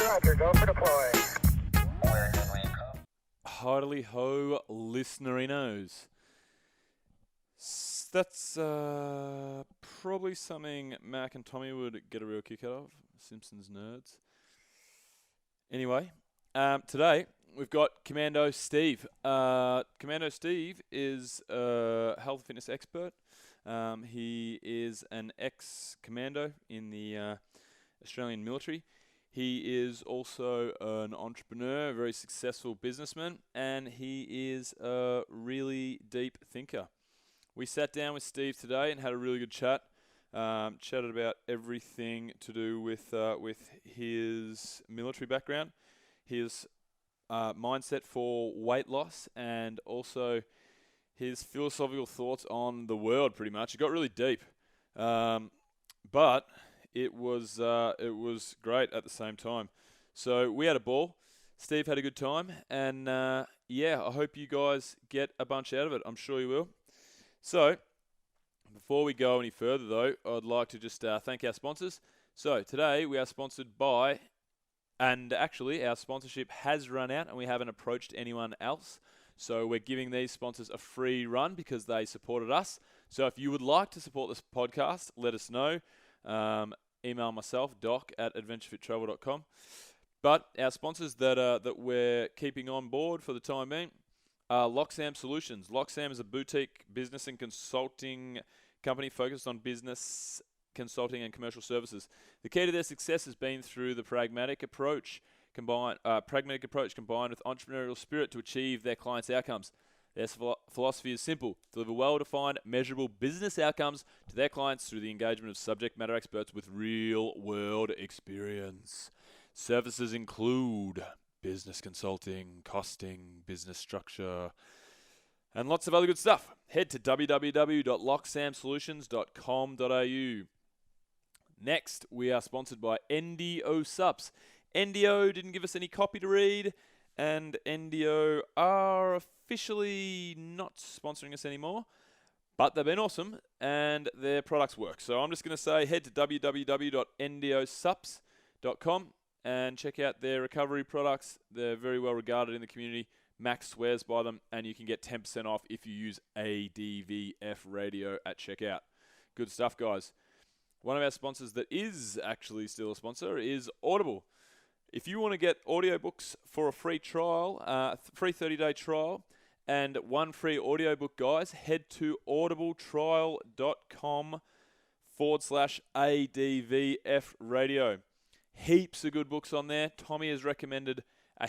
Roger, go for deploy. Heartily ho, listenerinos. That's probably something Mac and Tommy would get a real kick out of. Simpsons nerds. Anyway, today we've got Commando Steve. Commando Steve is a health and fitness expert. He is an ex-commando in the Australian military. He is also an entrepreneur, a very successful businessman, and he is a really deep thinker. We sat down with Steve today and had a really good chat. Chatted about everything to do with his military background, his mindset for weight loss, and also his philosophical thoughts on the world. Pretty much, it got really deep, but it was great at the same time. So we had a ball. Steve had a good time, and I hope you guys get a bunch out of it. I'm sure you will. So, before we go any further, though, I'd like to just thank our sponsors. So, today we are sponsored by, and actually our sponsorship has run out and we haven't approached anyone else. So, we're giving these sponsors a free run because they supported us. So, if you would like to support this podcast, let us know. Email myself, doc@adventurefittravel.com. But our sponsors that we're keeping on board for the time being, Loxam Solutions. Loxam is a boutique business and consulting company focused on business consulting and commercial services. The key to their success has been through the pragmatic approach combined with entrepreneurial spirit to achieve their clients' outcomes. Their philosophy is simple: deliver well-defined, measurable business outcomes to their clients through the engagement of subject matter experts with real-world experience. Services include business consulting, costing, business structure, and lots of other good stuff. Head to www.loxamsolutions.com.au. Next, we are sponsored by NDO Sups. NDO didn't give us any copy to read, and NDO are officially not sponsoring us anymore, but they've been awesome, and their products work. So I'm just going to say head to www.ndosups.com and check out their recovery products. They're very well regarded in the community. Max swears by them, and you can get 10% off if you use ADVF radio at checkout. Good stuff, guys. One of our sponsors that is actually still a sponsor is Audible. If you want to get audiobooks for a free trial, free 30-day trial, and one free audiobook, guys, head to audibletrial.com/ADVF radio. Heaps of good books on there. Tommy has recommended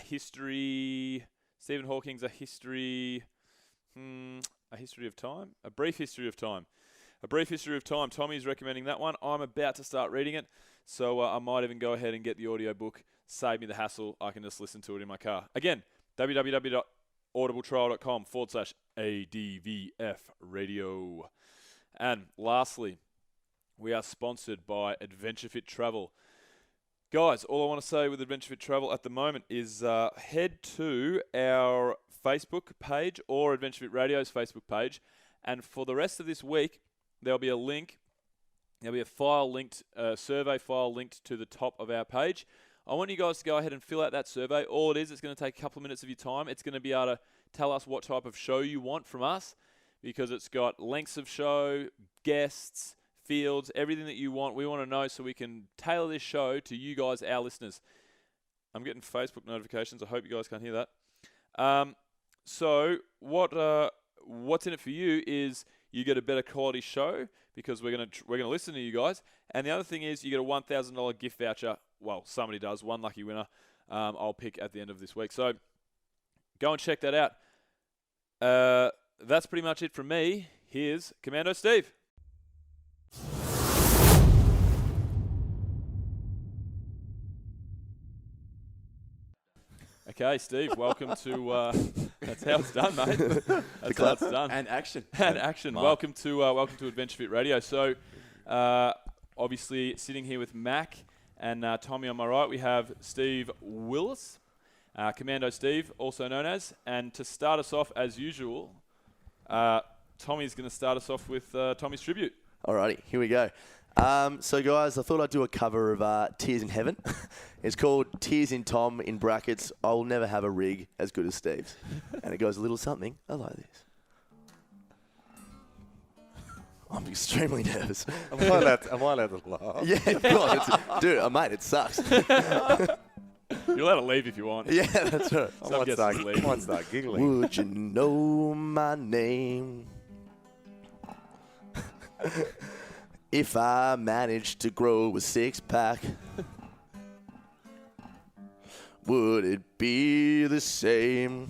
Stephen Hawking's A Brief History of Time. Tommy's recommending that one. I'm about to start reading it, so I might even go ahead and get the audiobook. Save me the hassle. I can just listen to it in my car. Again, www.audibletrial.com/ADVF radio. And lastly, we are sponsored by Adventure Fit Travel. Guys, all I want to say with Adventure Fit Travel at the moment is head to our Facebook page or Adventure Fit Radio's Facebook page, and for the rest of this week, there'll be a link. There'll be a survey file linked to the top of our page. I want you guys to go ahead and fill out that survey. All it is, it's going to take a couple of minutes of your time. It's going to be able to tell us what type of show you want from us, because it's got lengths of show, guests, fields, everything that you want. We want to know so we can tailor this show to you guys, our listeners. I'm getting Facebook notifications. I hope you guys can't hear that. So what's in it for you is you get a better quality show because we're gonna listen to you guys. And the other thing is you get a $1,000 gift voucher. Well, somebody does. One lucky winner. I'll pick at the end of this week. So go and check that out. That's pretty much it from me. Here's Commando Steve. Okay, Steve, welcome to, that's how it's done, mate. That's how it's done. And action. And action. Welcome to Adventure Fit Radio. So, obviously, sitting here with Mac and Tommy on my right, we have Steve Willis, Commando Steve, also known as. And to start us off, as usual, Tommy's going to start us off with Tommy's tribute. Alrighty, here we go. So guys, I thought I'd do a cover of Tears in Heaven. It's called Tears in Tom, in brackets, I'll never have a rig as good as Steve's. And it goes a little something like this. I'm extremely nervous. Am I allowed to laugh? Yeah, of course. Dude, mate, it sucks. You're allowed to leave if you want. Yeah, that's right. I might start giggling. Would you know my name? If I managed to grow a six-pack, would it be the same?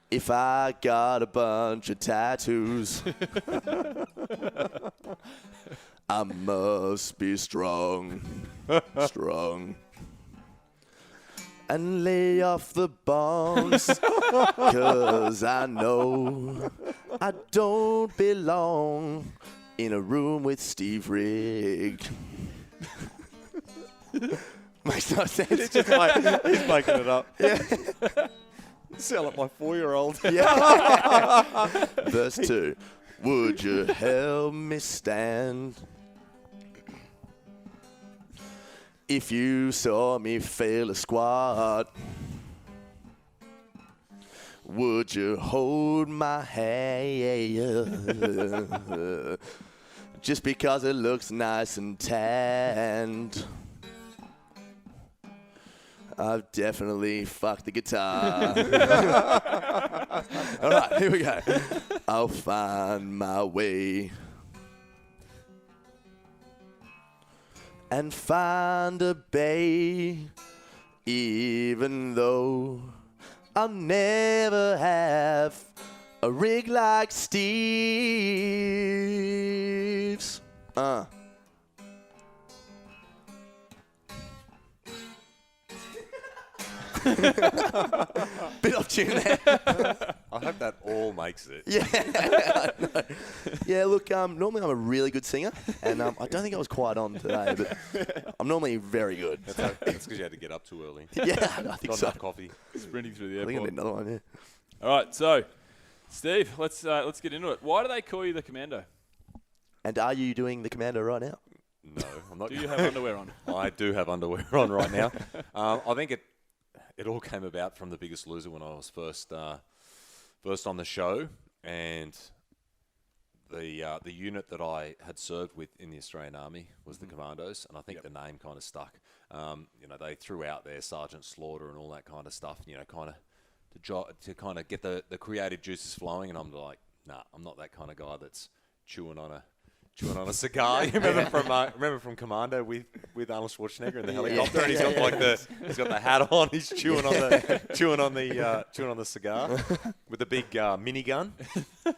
If I got a bunch of tattoos, I must be strong, and lay off the bombs, 'cause I know I don't belong in a room with Steve Rigg. Makes no sense. It's just like, he's making it up. Yeah. Sound like my 4-year-old. Yeah. Verse 2. Would you help me stand? If you saw me fail a squat, would you hold my hand? Just because it looks nice and tanned. I've definitely fucked the guitar. All right, here we go. I'll find my way and find a bay, even though I'll never have a rig like Steve's. Bit off tune there. I hope that all makes it. Yeah, I know. Yeah. Look, normally I'm a really good singer, and I don't think I was quite on today, but I'm normally very good. That's because you had to get up too early. Yeah, I think Not so. enough coffee. Sprinting through the I think I airport. need another one. Yeah. All right, so Steve, let's get into it. Why do they call you the Commando? And are you doing the Commando right now? No, I'm not. Do you have underwear on? I do have underwear on right now. I think it all came about from The Biggest Loser when I was first on the show, and the unit that I had served with in the Australian Army was the Commandos, and I think the name kind of stuck. They threw out their Sergeant Slaughter and all that kind of stuff, kind of to kind of get the creative juices flowing, and I'm like, nah, I'm not that kind of guy that's chewing on a cigar. You remember from Commando with Arnold Schwarzenegger in the helicopter, and he's got he's got the hat on, he's chewing on the cigar with a big minigun.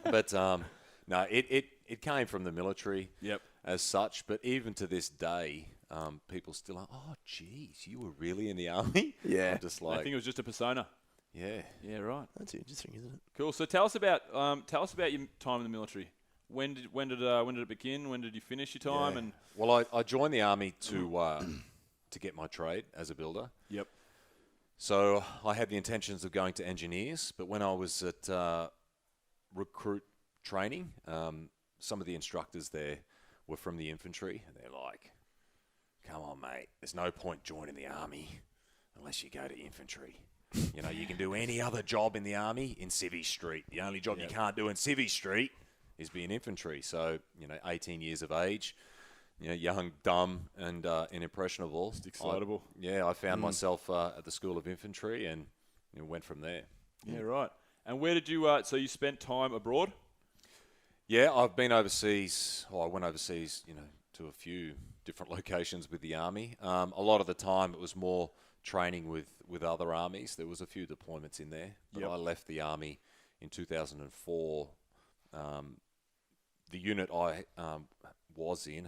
But no, it came from the military as such. But even to this day, people still are, oh geez, you were really in the army? Yeah. I'm just like, I think it was just a persona. Yeah. Yeah, right. That's interesting, isn't it? Cool. So tell us about your time in the military. When did it begin? When did you finish your time? Yeah. And well, I joined the army to get my trade as a builder. Yep. So I had the intentions of going to engineers, but when I was at recruit training, some of the instructors there were from the infantry, and they're like, "Come on, mate, there's no point joining the army unless you go to infantry. You can do any other job in the army in Civvy Street. The only job you can't do in Civvy Street is be in infantry." So, 18 years of age, young, dumb, and impressionable. Excitable. I found myself at the School of Infantry and went from there. Yeah, right. And where did you, so you spent time abroad? Yeah, I've been overseas. I went overseas, to a few different locations with the Army. A lot of the time it was more training with other armies. There was a few deployments in there. But I left the Army in 2004. The unit I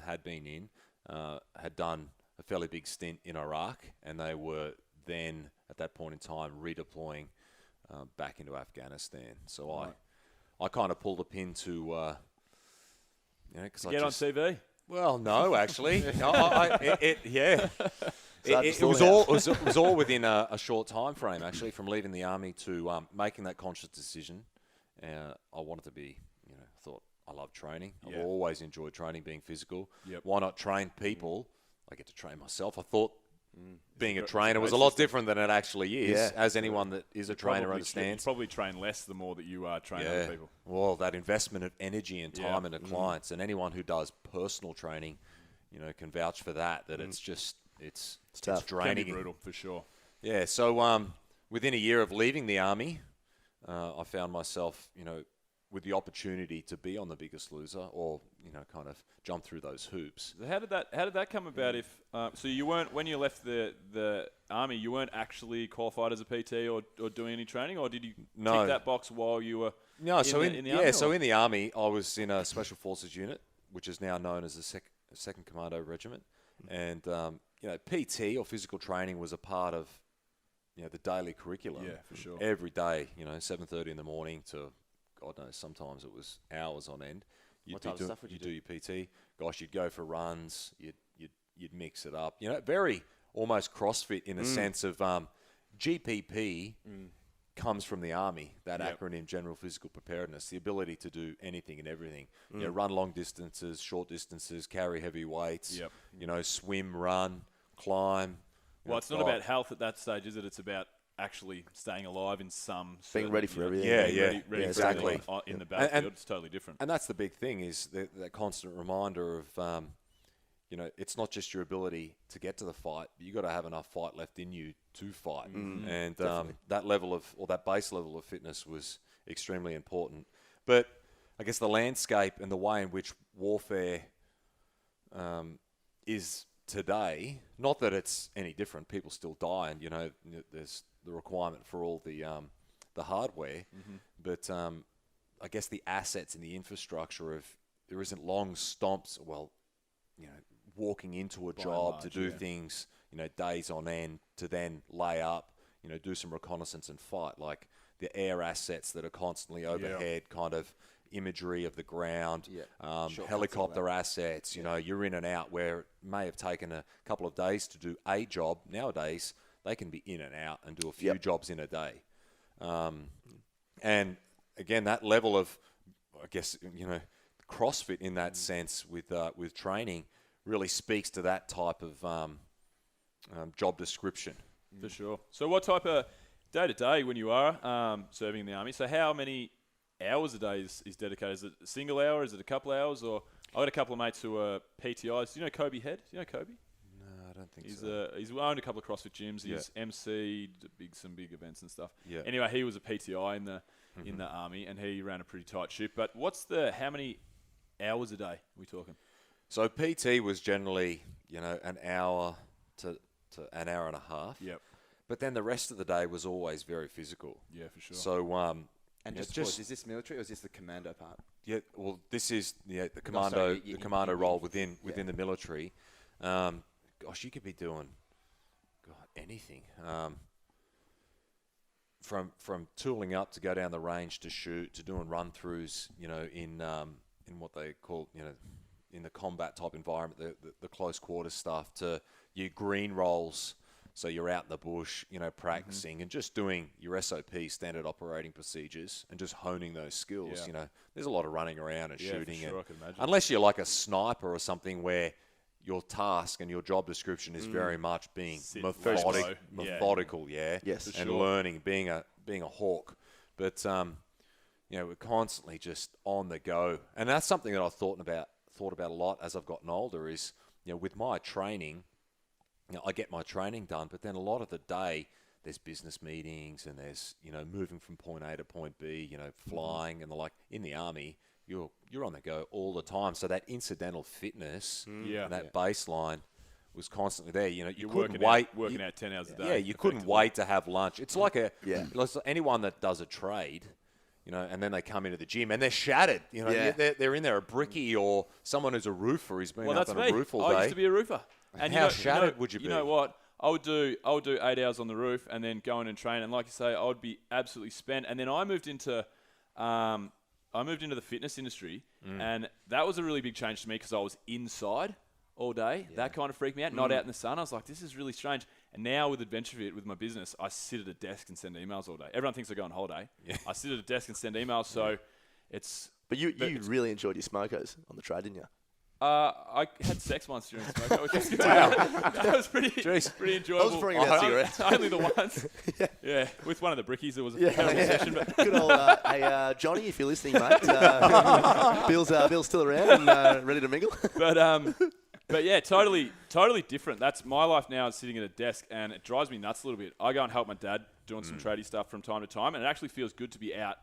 had been in, had done a fairly big stint in Iraq, and they were then, at that point in time, redeploying back into Afghanistan. So I kind of pulled a pin to, because Get on TV? Well, no, actually, It was all within a short time frame, actually, from leaving the army to making that conscious decision. I wanted to be, thought I love training. Yeah. I've always enjoyed training, being physical. Yep. Why not train people? I get to train myself. I thought being a It's a trainer great was a lot system. different than it actually is, Yeah. as anyone that is a trainer understands. You probably train less the more that you are training Yeah. other people. Well, that investment of energy and time Yeah. into clients, and anyone who does personal training, can vouch for that. That it's just it's tough. Can draining. be brutal for sure. Yeah. So within a year of leaving the army, I found myself, with the opportunity to be on The Biggest Loser, or kind of jump through those hoops. So how did that come about? If so, you weren't, when you left the army, you weren't actually qualified as a PT or doing any training, or did you No. tick that box while you were No, in so the army? so in the army, I was in a special forces unit, which is now known as the Second Commando Regiment, and PT or physical training was a part of the daily curriculum. Yeah, for sure. Every day, 7:30 in the morning to God knows, sometimes it was hours on end. What type of stuff would you do your PT? Gosh, you'd go for runs. You'd mix it up. Very almost CrossFit in a sense of GPP comes from the Army, that Yep. acronym, General Physical Preparedness, the ability to do anything and everything. Run long distances, short distances, carry heavy weights, Yep. Swim, run, climb. Well, it's not about health at that stage, is it? It's about actually staying alive in some Being ready for everything. Yeah, being yeah. ready Yeah, for exactly. everything in the battlefield. And- It's totally different. And that's the big thing, is that constant reminder of, it's not just your ability to get to the fight, but you got to have enough fight left in you to fight. And that level of, or that base level of fitness was extremely important. But I guess the landscape and the way in which warfare is today, not that it's any different, people still die, and, there's the requirement for all the hardware, but I guess the assets and the infrastructure of, there isn't long stomps, walking into a By and job to large, do yeah. things, days on end, to then lay up, do some reconnaissance and fight, like the air assets that are constantly overhead, kind of imagery of the ground, helicopter assets, you're in and out, where it may have taken a couple of days to do a job. Nowadays, they can be in and out and do a few jobs in a day. And again, that level of, I guess, CrossFit in that sense with training really speaks to that type of job description. For sure. So what type of day-to-day when you are serving in the Army, so how many hours a day is dedicated? Is it a single hour? Is it a couple hours? Or I got a couple of mates who are PTIs. Do you know Kobe Head? Do you know Kobe? No, I don't think He's so. He's owned a couple of CrossFit gyms. Yeah. He's emceed some big events and stuff. Yeah. Anyway, he was a PTI in the Army, and he ran a pretty tight ship. But how many hours a day are we talking? So PT was generally, an hour to an hour and a half. Yep. But then the rest of the day was always very physical. Yeah, for sure. So, And Yeah, just pause, is this military or is this the commando part? yeah, well, this is the No, commando, sorry, the commando role within yeah. the military. Gosh, you could be doing, anything. From tooling up to go down the range to shoot, to doing run throughs, in what they call, in the combat type environment, the close quarters stuff, to your green rolls. So you're out in the bush, practicing and just doing your SOP, standard operating procedures, and just honing those skills. Yeah. There's a lot of running around and Yeah, shooting. for sure, and I can imagine. unless you're like a sniper or something, where your task and your job description is very much being Sit methodical, low. Yeah. methodical, yeah, Yes. and For sure. learning, being a hawk. But we're constantly just on the go, and that's something that I've thought about a lot as I've gotten older. Is with my training, I get my training done, but then a lot of the day there's business meetings and there's moving from point A to point B, flying and the like. In the Army, you're on the go all the time, so that incidental fitness Yeah. and that baseline was constantly there. You You're couldn't working out 10 hours a day. yeah, you couldn't effectively. wait to have lunch. It's like Yeah. anyone that does a trade, and then they come into the gym and they're shattered. Yeah. They're in there, a brickie or someone who's a roofer who's been Well, up that's on me. a roof all I day. used to be a roofer. And How shattered would you be? You know what? I would do 8 hours on the roof and then go in and train. And like you say, I would be absolutely spent. And then I moved into the fitness industry, and that was a really big change to me because I was inside all day. Yeah. That kind of freaked me out. Not out in the sun. I was like, this is really strange. And now with Adventure Fit, with my business, I sit at a desk and send emails all day. Everyone thinks I go on holiday. Yeah. I sit at a desk and send emails. So it's But you really enjoyed your smokers on the trade, didn't you? I had sex once during smoke, which was good. That was pretty enjoyable. I was bringing out cigarettes. Only the once. Yeah, with one of the brickies, it was a terrible session. But Good old, hey, Johnny, if you're listening, mate. Bill's still around and ready to mingle. But yeah, totally different. That's my life now is sitting at a desk, and it drives me nuts a little bit. I go and help my dad doing some tradie stuff from time to time, and it actually feels good to be out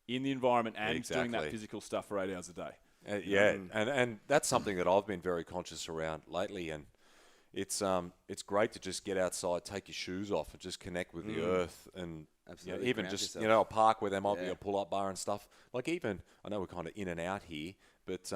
in the environment and doing that physical stuff for 8 hours a day. And that's something that I've been very conscious around lately, and it's great to just get outside, take your shoes off, and just connect with the earth, and even just a park where there might be a pull-up bar and stuff. Like even I know we're kind of in and out here, but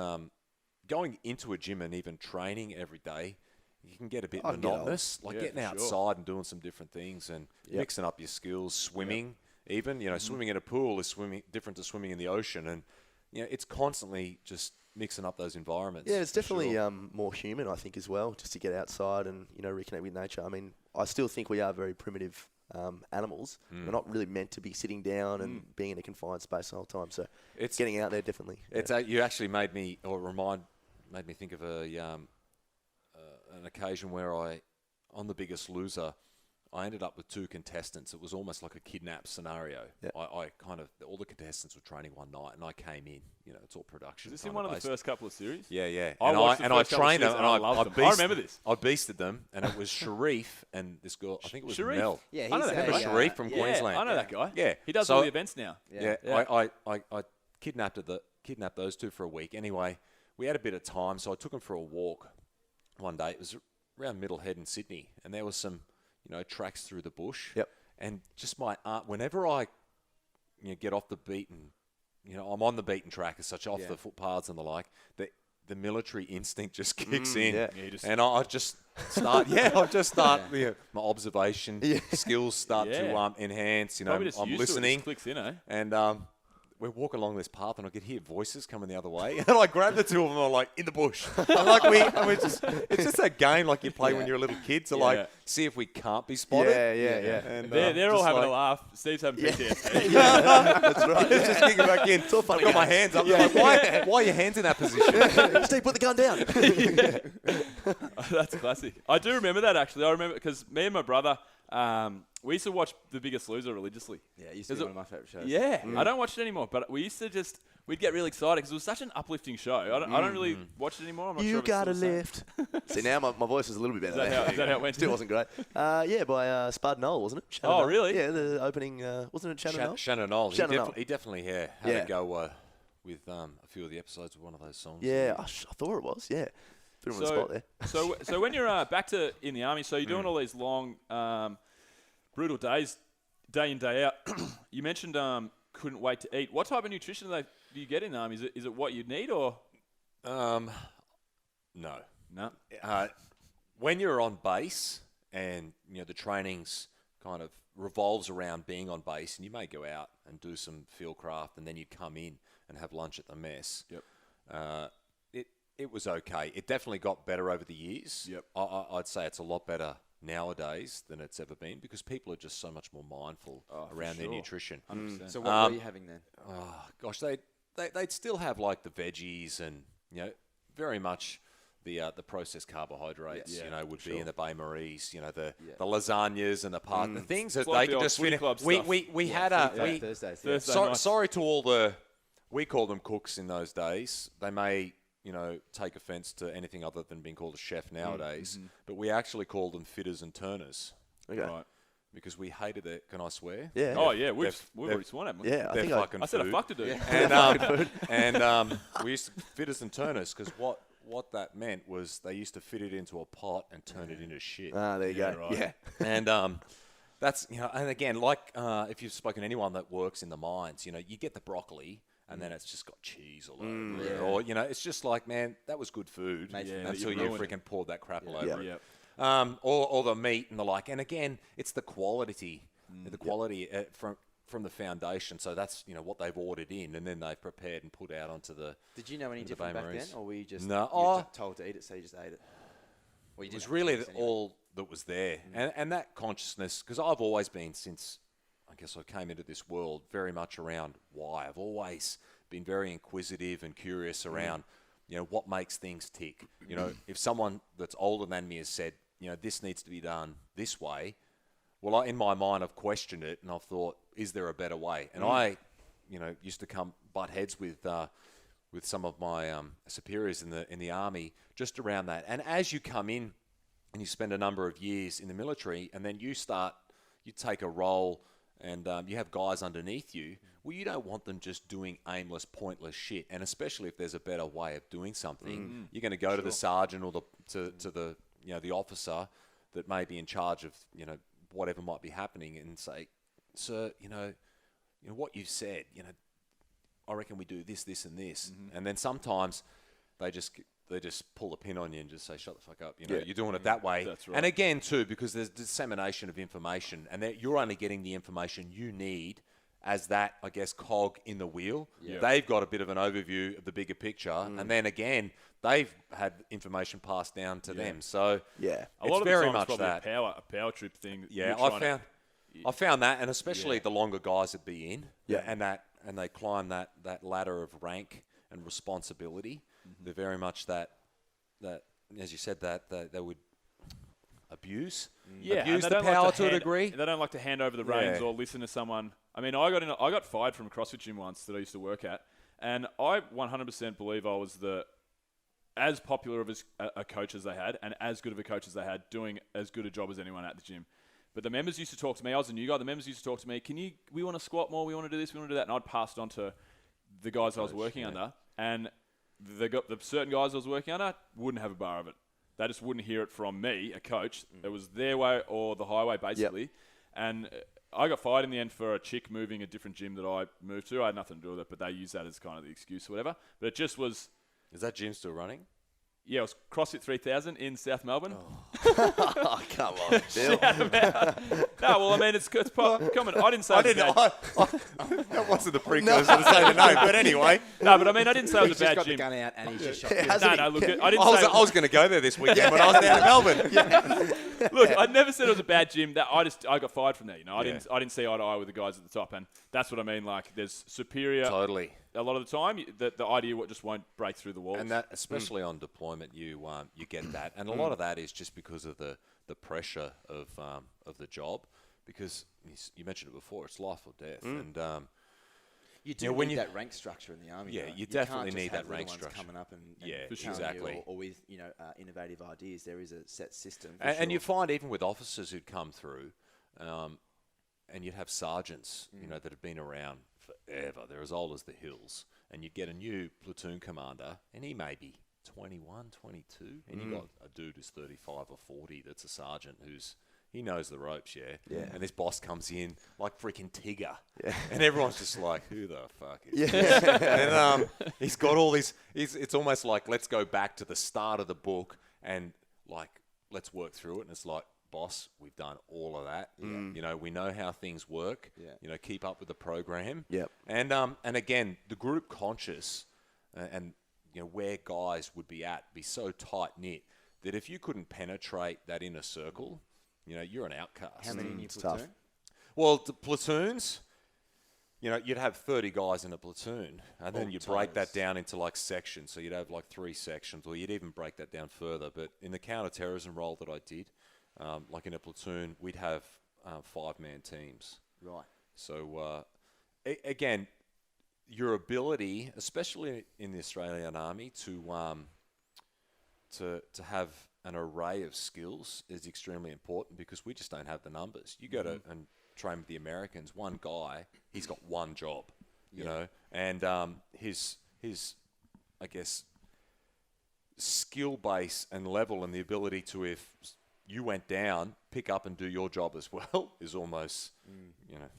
going into a gym and even training every day, you can get a bit monotonous. Like getting outside and doing some different things and mixing up your skills, swimming. Even swimming in a pool is different to swimming in the ocean, and it's constantly just mixing up those environments. Yeah, it's definitely more human, I think, as well, just to get outside and, reconnect with nature. I mean, I still think we are very primitive animals. We're not really meant to be sitting down and being in a confined space the whole time. So it's getting out there definitely. You actually made me think of an occasion where on The Biggest Loser, I ended up with 2 contestants. It was almost like a kidnap scenario. Yep. I all the contestants were training one night, and I came in. It's all production. Is this in one of the first couple of series? Yeah. I trained them, and I remember this. I beasted them, and it was Sharif and this girl. I think it was Sharif? Mel. Yeah, I know that guy. Sharif from Queensland. I know that guy. Yeah, he does all the events now. Yeah. I kidnapped those 2 for a week. Anyway, we had a bit of time, so I took them for a walk one day. It was around Middlehead in Sydney, and there was some tracks through the bush. Yep. And just my whenever I get off the beaten, I'm on the beaten track as such, off the footpaths and the like, the military instinct just kicks in. Yeah. And I just start, my observation skills start to enhance. Probably just I'm used listening. To it, it just clicks in, eh? And we're walking along this path, and I could hear voices coming the other way. And I grabbed the 2 of them, and I'm like, in the bush. It's just that game like you play when you're a little kid to see if we can't be spotted. Yeah. And they're all having a laugh. Steve's having PTSD. That's right. It's just kicking back in. It's all funny. I've got my hands up. Like, why are your hands in that position? Steve, put the gun down. That's classic. I do remember that, actually. I remember because me and my brother, we used to watch The Biggest Loser religiously. Yeah, it used to be one of my favourite shows. Yeah, I don't watch it anymore, but we used to we'd get really excited because it was such an uplifting show. I don't really watch it anymore. I'm not sure You if it's got a still the same. lift. See, now my voice is a little bit better. Is that how it went? Still wasn't great. By Spud Knoll, wasn't it? Shannon Knoll. Really? Yeah, the opening, wasn't it Shannon Knoll? Shannon Knoll. He definitely had Yeah. a go with a few of the episodes of one of those songs. Yeah, I thought it was, yeah. Put him on the spot there. So when you're back in the army, so you're doing all these long, brutal days, day in, day out. You mentioned couldn't wait to eat. What type of nutrition do you get in the army? Is it what you need or? No. When you're on base and the training's kind of revolves around being on base, and you may go out and do some field craft, and then you'd come in and have lunch at the mess. Yep. It was okay. It definitely got better over the years. Yep. I'd say it's a lot better nowadays than it's ever been because people are just so much more mindful around their nutrition. 100%. So what were you having then? Oh gosh, they'd still have like the veggies and very much the processed carbohydrates. Would be in the Bain Maries. The lasagnas and the things that like they the could just old finish. club We had a Thursdays. sorry to all the we called them cooks in those days. They may take offence to anything other than being called a chef nowadays, but we actually called them fitters and turners. Okay. Right. Because we hated it. Can I swear? Yeah. Oh yeah, we've already sworn at them. Yeah, They're fucking I said food. a fuck to do. And we used to fitters and turners because what that meant was they used to fit it into a pot and turn it into shit. Ah, there you go. right. Yeah. And that's and again, like if you've spoken to anyone that works in the mines, you get the broccoli. And then it's just got cheese all over it. Or, it's just like, man, that was good food until you freaking poured that crap all over it. Yep. Or the meat and the like. And again, it's the quality from the foundation. So that's, what they've ordered in and then they've prepared and put out onto the Did you know any different back then? Or were you just told to eat it, so you just ate it? Well, it was really all that was there. And that consciousness, because I've always been since... I guess I came into this world very much around why. I've always been very inquisitive and curious around, what makes things tick. If someone that's older than me has said, this needs to be done this way, well, in my mind, I've questioned it and I've thought, is there a better way? And I, used to butt heads with some of my superiors in the army just around that. And as you come in and you spend a number of years in the military, and then you take a role and you have guys underneath you, well, you don't want them just doing aimless, pointless shit. And especially if there's a better way of doing something, you're going to go to the sergeant or to the the officer that may be in charge of whatever might be happening and say, sir, what you said, I reckon we do this, this, and this. And then sometimes they just pull the pin on you and just say, shut the fuck up. You're doing it that way. That's right. And again, too, because there's dissemination of information, and you're only getting the information you need as that, I guess, cog in the wheel. Yeah. They've got a bit of an overview of the bigger picture, and then again, they've had information passed down to them. So a lot it's of very the time much it's probably that. a power trip thing. Yeah, I found that, and especially the longer guys that be in, and they climb that ladder of rank and responsibility. They're very much that, as you said, that they would abuse the power to a degree. They don't like to hand over the reins or listen to someone. I mean, I got fired from a CrossFit gym once that I used to work at, and I 100% believe I was as popular of a coach as they had, and as good of a coach as they had, doing as good a job as anyone at the gym. But the members used to talk to me. I was a new guy. The members used to talk to me. We want to squat more. We want to do this. We want to do that. And I'd passed on to the guys I was working under, and the certain guys I was working under wouldn't have a bar of it. They just wouldn't hear it from me, a coach. It was their way or the highway, basically. Yep. And I got fired in the end for a chick moving a different gym that I moved to. I had nothing to do with it, but they used that as kind of the excuse or whatever. But it just was... Is that gym still running? Yeah, it was CrossFit 3000 in South Melbourne. Oh, come on, Bill. No, well, I mean, it's common. I didn't say that wasn't the precursor to say the name, but anyway. No, but I mean, I didn't say it was a bad got gym. the gun out and he's just shot. No, look, I didn't say... I was going to go there this weekend when I was down in Melbourne. Look, I never said it was a bad gym. That I got fired from there. I didn't see eye to eye with the guys at the top, and that's what I mean. Like, there's superior. Totally. A lot of the time, the idea just won't break through the walls. And that, especially on deployment, you get that, and a lot of that is just because of the pressure of the job, because you mentioned it before, it's life or death, and you do need that rank structure in the army. Yeah, though. you definitely need that rank structure coming up and exactly, or with innovative ideas. There is a set system. And you find even with officers who'd come through, and you'd have sergeants, that have been around forever. They're as old as the hills, and you'd get a new platoon commander, and he may be 21, 22, and you got a dude who's 35 or 40 that's a sergeant he knows the ropes, and this boss comes in like freaking Tigger, and everyone's just like, who the fuck is this? And he's got all these, it's almost like, let's go back to the start of the book and like, let's work through it, and it's like, boss, we've done all of that. We know how things work. Keep up with the program. Yep. And again, the group conscious and where guys would be so tight knit that if you couldn't penetrate that inner circle, you're an outcast. How many in your tough. platoon? Well, the platoons, you'd have 30 guys in a platoon, and then you break that down into like sections. So you'd have like 3 sections, or you'd even break that down further. But in the counter-terrorism role that I did, like in a platoon, we'd have 5-man teams. Right. So, again, your ability, especially in the Australian Army, to have an array of skills is extremely important, because we just don't have the numbers. You go to and train with the Americans, one guy, he's got one job, you know, and his I guess skill base and level and the ability to, if you went down, pick up and do your job as well is almost,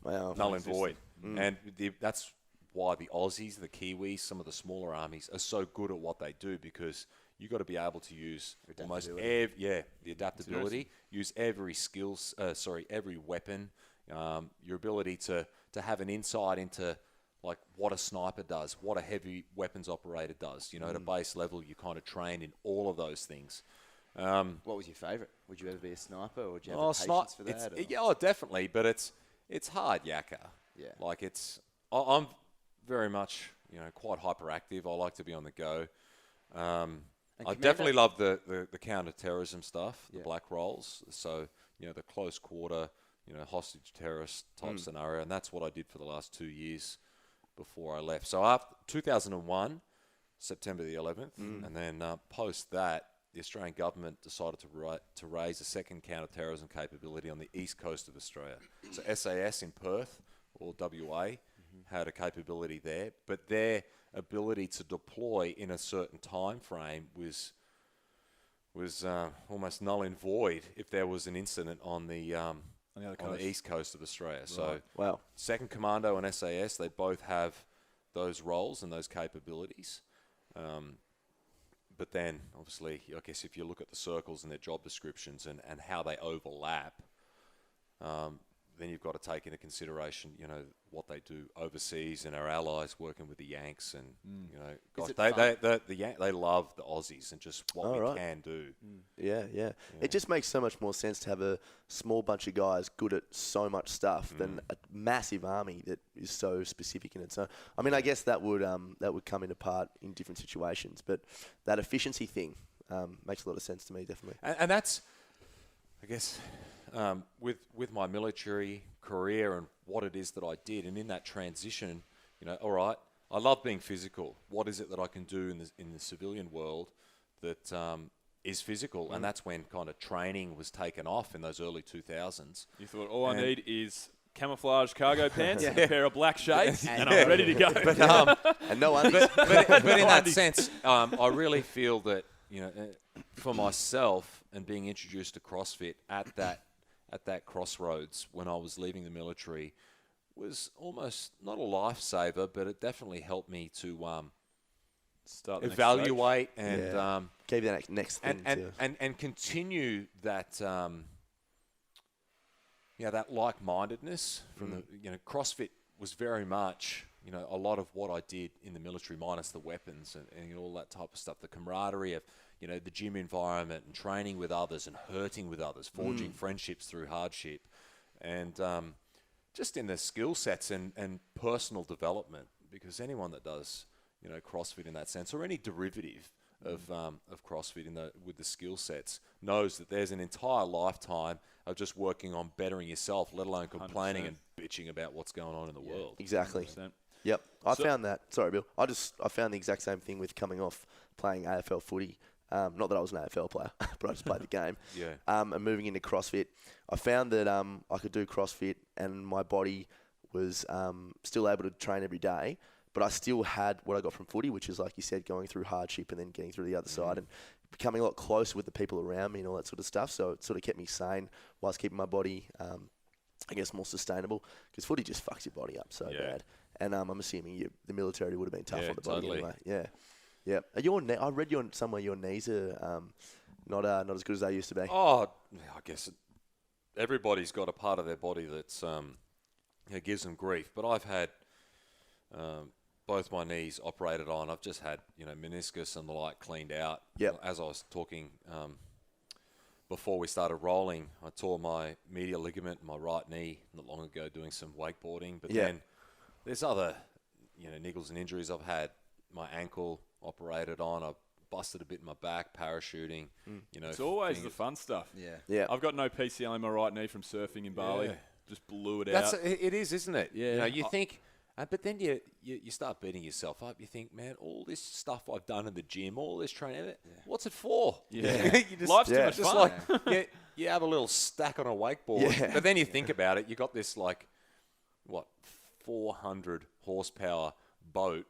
null and void. And that's why the Aussies, the Kiwis, some of the smaller armies are so good at what they do, because you got to be able to use almost the adaptability, use every every weapon, your ability to have an insight into like what a sniper does, what a heavy weapons operator does. At a base level, you kind of train in all of those things. What was your favourite? Would you ever be a sniper, or would you have the patience for that? Definitely, but it's hard yakka. Yeah. Like I'm very much quite hyperactive. I like to be on the go. I definitely love the counter-terrorism stuff, the black roles. So, the close quarter, hostage terrorist type scenario. And that's what I did for the last 2 years before I left. So after 2001, September the 11th, and then post that, the Australian government decided to raise a second counter-terrorism capability on the east coast of Australia. So SAS in Perth, or WA, had a capability there, but their ability to deploy in a certain time frame was almost null and void if there was an incident on the east coast of Australia. Right. So, wow. Second Commando and SAS, they both have those roles and those capabilities. But then, obviously, I guess if you look at the circles and their job descriptions and how they overlap, then you've got to take into consideration, what they do overseas and our allies working with the Yanks and, gosh, they love the Aussies and just what we can do. Yeah. It just makes so much more sense to have a small bunch of guys good at so much stuff than a massive army that is so specific in it. So, I mean, I guess that would come into part in different situations, but that efficiency thing makes a lot of sense to me, definitely. And that's, I guess, with my military career and what it is that I did, and in that transition, all right, I love being physical. What is it that I can do in the civilian world that is physical? And that's when kind of training was taken off in those early 2000s. You thought, all I need is camouflage cargo pants, and a pair of black shades, and I'm ready to go. But, and no undies. But in that sense, I really feel that, for myself and being introduced to CrossFit at that crossroads when I was leaving the military was almost not a lifesaver, but it definitely helped me to start evaluate and gave you that next thing and continue that that like-mindedness from the CrossFit was very much a lot of what I did in the military minus the weapons and all that type of stuff, the camaraderie of the gym environment and training with others and hurting with others, forging friendships through hardship, and just in the skill sets and personal development. Because anyone that does CrossFit in that sense, or any derivative of CrossFit with the skill sets, knows that there's an entire lifetime of just working on bettering yourself, let alone complaining 100%. And bitching about what's going on in the world. Exactly. 100%. Yep. I found that. Sorry, Bill. I found the exact same thing with coming off playing AFL footy. Not that I was an AFL player, but I just played the game. Yeah. And moving into CrossFit, I found that I could do CrossFit and my body was still able to train every day, but I still had what I got from footy, which is, like you said, going through hardship and then getting through the other side and becoming a lot closer with the people around me and all that sort of stuff. So it sort of kept me sane whilst keeping my body, I guess, more sustainable, because footy just fucks your body up so bad. And I'm assuming the military would have been tough on the body anyway. Yeah. Yeah. I read somewhere your knees are not as good as they used to be. Oh, I guess everybody's got a part of their body that's gives them grief. But I've had both my knees operated on. I've just had meniscus and the like cleaned out. Yep. As I was talking before we started rolling, I tore my medial ligament in my right knee not long ago doing some wakeboarding. But then there's other niggles and injuries I've had. My ankle operated on. I busted a bit in my back, parachuting. It's always the fun stuff. Yeah. I've got no PCL in my right knee from surfing in Bali. Just blew it out. It is, isn't it? Yeah. You think, but then you start beating yourself up. You think, man, all this stuff I've done in the gym, all this training, what's it for? Yeah. Life's too much just fun. Like you have a little stack on a wakeboard, but then you think about it. You got this 400 horsepower boat.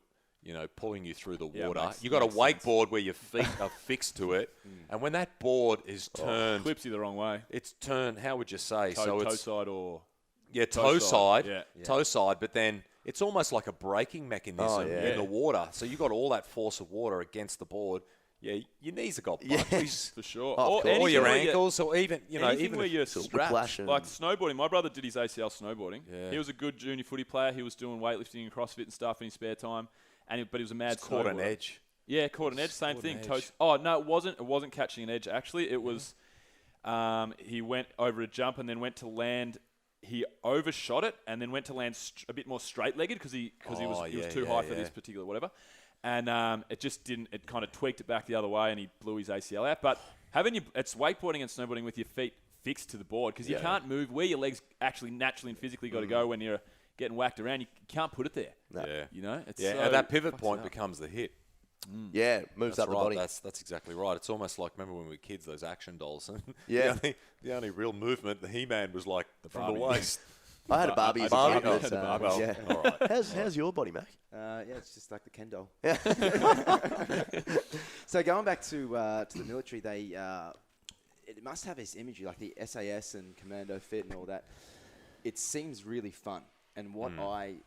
Pulling you through the water. You got a wakeboard where your feet are fixed to it, and when that board is turned, flips you the wrong way. It's turned. How would you say? Toe side or toe side. Toe side. But then it's almost like a braking mechanism in the water. So you got all that force of water against the board. Yeah, your knees have got bumpers for sure. Or your ankles, or even even where you're strapped. Like snowboarding. My brother did his ACL snowboarding. Yeah. He was a good junior footy player. He was doing weightlifting and CrossFit and stuff in his spare time. But he was a mad snowboarder. Caught an edge. Yeah, caught an edge. Same thing. Oh no, it wasn't. It wasn't catching an edge. Actually, it was. He went over a jump and then went to land he overshot it and then went to land a bit more straight-legged because he was too high for this particular whatever. And it just didn't. It kind of tweaked it back the other way, and he blew his ACL out. But it's wakeboarding and snowboarding with your feet fixed to the board because you can't move where your legs actually naturally and physically got to go when you're getting whacked around. You can't put it there. No. Yeah, you know. It's and that pivot point becomes the hit. Yeah, moves up the body. That's exactly right. It's almost like, remember when we were kids, those action dolls. Yeah. the only real movement, the He-Man was like from the waist. I had a Barbie as a kid. Yeah. All right. How's your body, Mac? Yeah, it's just like the Ken doll. Yeah. So going back to the military, it must have this imagery, like the SAS and Commando Fit and all that. It seems really fun. And what I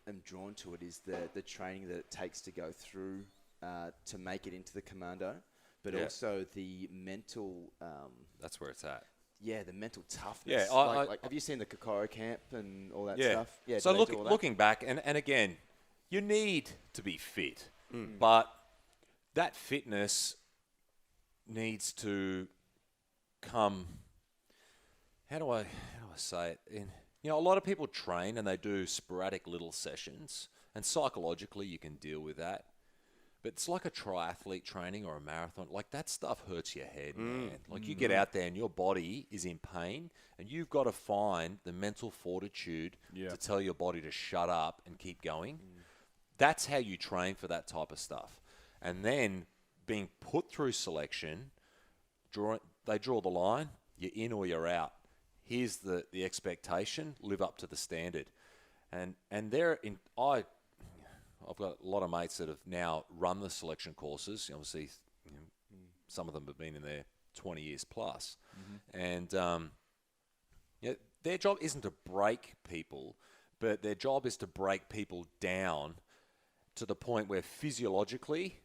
am drawn to it is the training that it takes to go through to make it into the Commando, but also the mental... That's where it's at. Yeah, the mental toughness. Yeah, like have you seen the Kokoro camp and all that stuff? Yeah. So looking back, and again, you need to be fit, but that fitness needs to come. How do I say it? A lot of people train and they do sporadic little sessions, and psychologically you can deal with that. But it's like a triathlete training or a marathon. Like, that stuff hurts your head, man. Like, you get out there and your body is in pain, and you've got to find the mental fortitude to tell your body to shut up and keep going. That's how you train for that type of stuff. And then being put through selection, they draw the line, you're in or you're out. Here's the expectation, live up to the standard. And I've got a lot of mates that have now run the selection courses. Obviously, some of them have been in there 20 years plus. And their job isn't to break people, but their job is to break people down to the point where physiologically,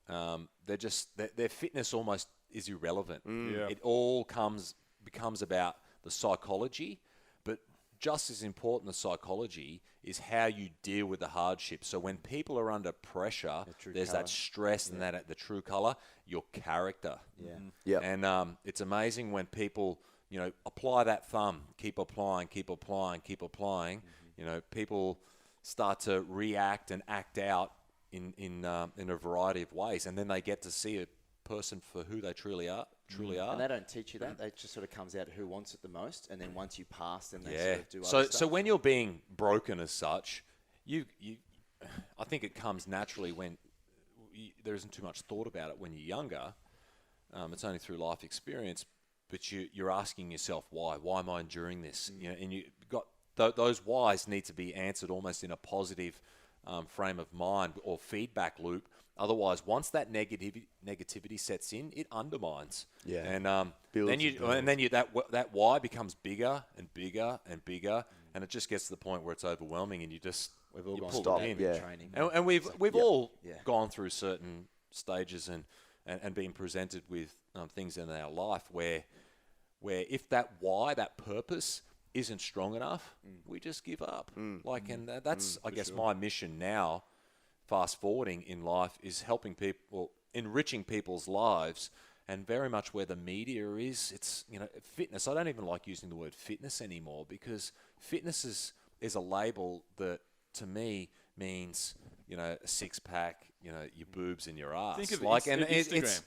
their fitness almost is irrelevant. It all becomes about the psychology, but just as important as psychology is how you deal with the hardship. So when people are under pressure, there's that stress and that the true color, your character. And it's amazing when people, apply that thumb, keep applying. People start to react and act out in a variety of ways, and then they get to see a person for who they truly are. And they don't teach you that. It just sort of comes out who wants it the most, and then once you pass, then they sort of do other stuff. So when you're being broken as such, I think it comes naturally when there isn't too much thought about it when you're younger. It's only through life experience, but you're asking yourself why. Why am I enduring this? And you got those whys need to be answered almost in a positive frame of mind or feedback loop. Otherwise, once that negativity sets in, it undermines. And that why becomes bigger and bigger and bigger, and it just gets to the point where it's overwhelming, and we've all pulled it in. And we've all gone through certain stages and been presented with things in our life where if that why, that purpose isn't strong enough, we just give up. That's I guess my mission now. Fast forwarding in life is helping people, enriching people's lives, and very much where the media is. It's fitness. I don't even like using the word fitness anymore because fitness is a label that to me means a six pack, your boobs and your ass. Think of Instagram.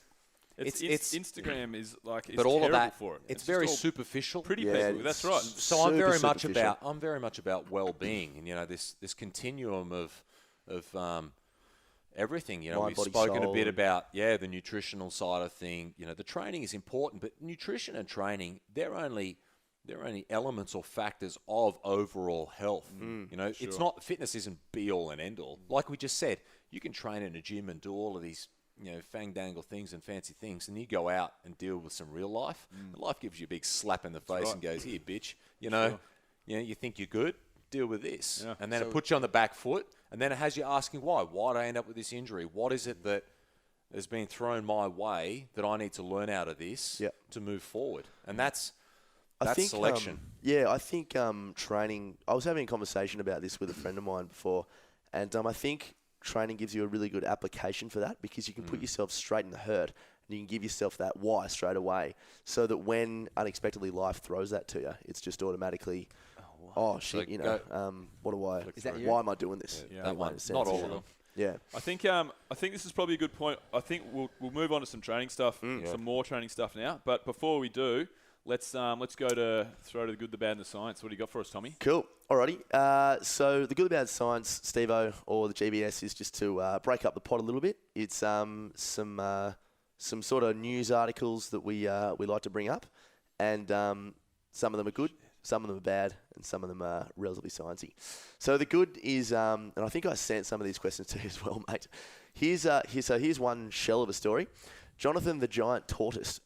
It's Instagram is like, but all of that, for it. It's very superficial. Pretty people. That's right. So I'm very much about well-being, and this continuum of everything. We've spoken a bit about the nutritional side of thing. The training is important, but nutrition and training, they're only elements or factors of overall health. It's not, fitness isn't be all and end all. Like we just said, you can train in a gym and do all of these fang-dangle things and fancy things, and you go out and deal with some real life. And life gives you a big slap in the face and goes, here, bitch. You think you're good? Deal with this. And then it puts you on the back foot, and then it has you asking why. Why did I end up with this injury? What is it that has been thrown my way that I need to learn out of this to move forward? And that's selection. I think training, I was having a conversation about this with a friend of mine before, and I think training gives you a really good application for that because you can put yourself straight in the hurt and you can give yourself that why straight away so that when unexpectedly life throws that to you, it's just automatically Oh shit! So You know, what do I? Is that you? Why am I doing this? Yeah. That It one. makes sense, Not all yeah. of them. Yeah. I think this is probably a good point. I think we'll move on to some training stuff, some more training stuff now. But before we do, let's go to throw to the good, the bad, and the science. What do you got for us, Tommy? Cool. Alrighty. So the good, the bad science, Steve-O, or the GBS, is just to break up the pot a little bit. It's some sort of news articles that we like to bring up, and some of them are good, some of them are bad, and some of them are relatively sciencey. So the good is, and I think I sent some of these questions to you as well, mate. Here's one shell of a story. Jonathan the giant tortoise,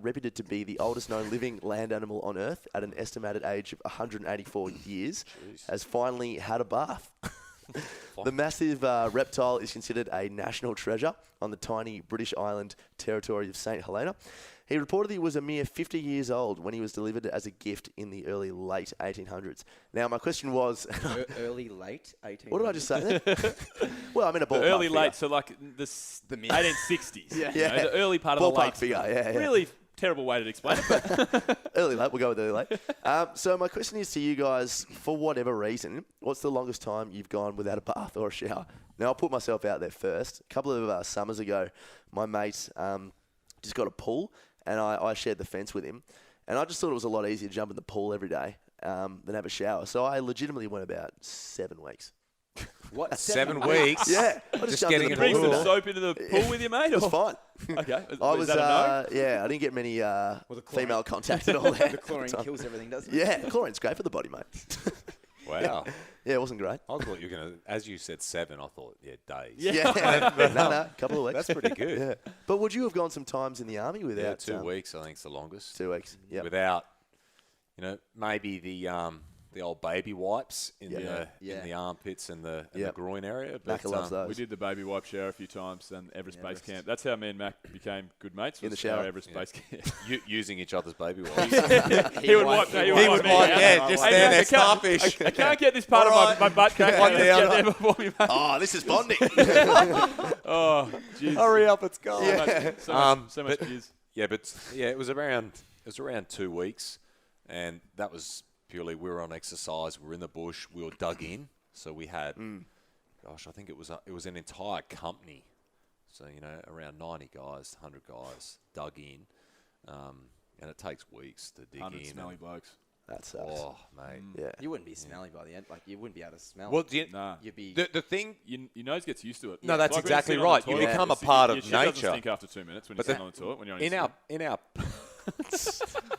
reputed to be the oldest known living land animal on Earth at an estimated age of 184 years, has finally had a bath. The massive reptile is considered a national treasure on the tiny British island territory of St. Helena. He reportedly was a mere 50 years old when he was delivered as a gift in the late 1800s. Now, my question was... late 1800s. What did I just say there? Well, I'm in a ballpark Early, figure. late, so like the 1860s. Yeah. You know, the early part of the Ballpark late. figure, yeah. Really terrible way to explain it, but Early, late. We'll go with early, late. So my question is to you guys, for whatever reason, what's the longest time you've gone without a bath or a shower? Now, I'll put myself out there first. A couple of summers ago, my mate just got a pool, and I shared the fence with him. And I just thought it was a lot easier to jump in the pool every day than have a shower. So I legitimately went about 7 weeks. What? 7 weeks? Yeah. I Just jumped getting in in the the bring pool. some soap into the pool with you, mate? It was or- fine. Okay. I Is was, that a no? yeah, I didn't get many the chlorine- female contact at all there. The chlorine kills everything, doesn't it? Yeah, chlorine's great for the body, mate. Wow. Yeah, it wasn't great. I thought you were going to, as you said 7, I thought, days. Yeah, no, couple of weeks. That's pretty good. Yeah, but would you have gone some times in the army Yeah, without 2 weeks, I think, is the longest. 2 weeks? Yeah, Without, maybe the old baby wipes in the armpits and the groin area. But Macca loves those. We did the baby wipe shower a few times and Everest Base Camp. That's how me and Mac became good mates. In the was shower. our Everest Base Camp. using each other's baby wipes. He would wipe me. just Hey, stand Mac, there starfish. I can't get this part of my butt crack. One Let's down. get there before we make. Oh, this is bonding. Oh, jeez. Hurry up, it's gone. So much jizz. It was around 2 weeks, and that was purely we were on exercise. We were in the bush. We were dug in, so we had, I think it was an entire company. So around 90 guys, 100 guys dug in, and it takes weeks to dig 100 in. smelly blokes. That sucks. Oh, mate. Yeah. You wouldn't be smelly by the end. Like, you wouldn't be able to smell. Well, Nah. You'd be... the thing. Your nose gets used to it. No, that's Like when you're exactly sitting on the right. You toilet, become a your part of shit doesn't nature. stink after 2 minutes when you're But sitting on the toilet when you're on in your our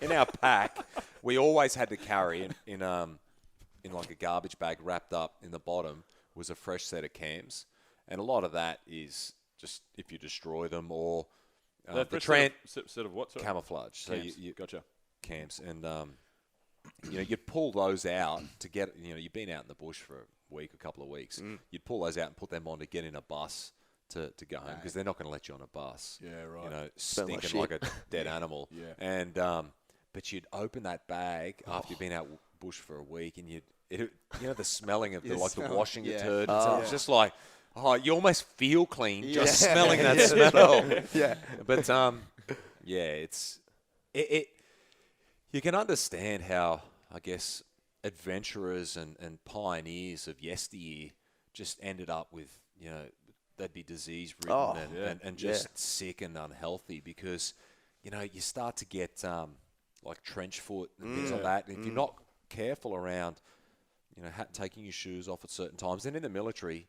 in our pack, we always had to carry in like a garbage bag wrapped up in the bottom was a fresh set of cams, and a lot of that is just if you destroy them or the set of what? Sorry? camouflage. So Cams. you Gotcha. cams and you'd pull those out to get you've been out in the bush for a week, a couple of weeks. You'd pull those out and put them on to get in a bus to go home because they're not going to let you on a bus. Yeah, right. Smell like Stinking like a dead animal. Yeah. And but you'd open that bag after you've been out bush for a week, and the smelling of the washing the turd. It's just like, you almost feel clean just smelling that smell. Yeah. But it's you can understand how, I guess, adventurers and pioneers of yesteryear just ended up with, they'd be disease-ridden and just sick and unhealthy because, you start to get like trench foot and things like that. And if you're not careful around, taking your shoes off at certain times, and in the military,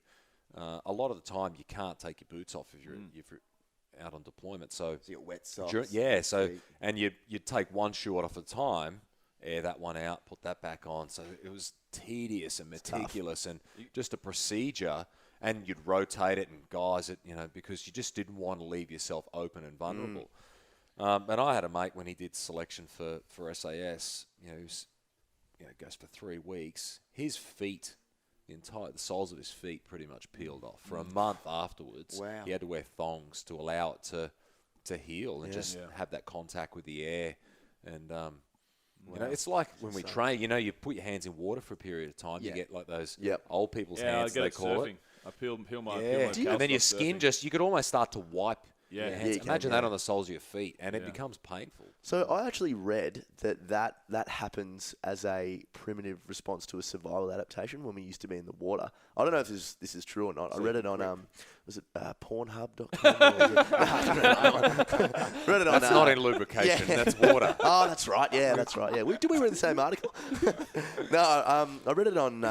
a lot of the time you can't take your boots off if you're out on deployment. So you get wet socks. And you'd take one shoe off at a time, air that one out, put that back on. So it was tedious and meticulous and just a procedure. And you'd rotate it and guys it, because you just didn't want to leave yourself open and vulnerable. And I had a mate when he did selection for SAS, goes for 3 weeks. His feet, the soles of his feet pretty much peeled off. For a month afterwards, Wow. he had to wear thongs to allow it to heal and have that contact with the air. And, it's like when we train, you put your hands in water for a period of time, you get like those old people's hands, I they get call surfing. it. I peel my And then your calves off skin surfing. you could almost start to wipe Yeah. your hands. you can, Imagine that on the soles of your feet, and it becomes painful. So I actually read that happens as a primitive response to a survival adaptation when we used to be in the water. I don't know if this is true or not. I read it on was it Pornhub.com? Read it on. That's not in lubrication. Yeah. That's water. Oh, that's right. Yeah, that's right. Yeah, did we read the same article? No, I read it on.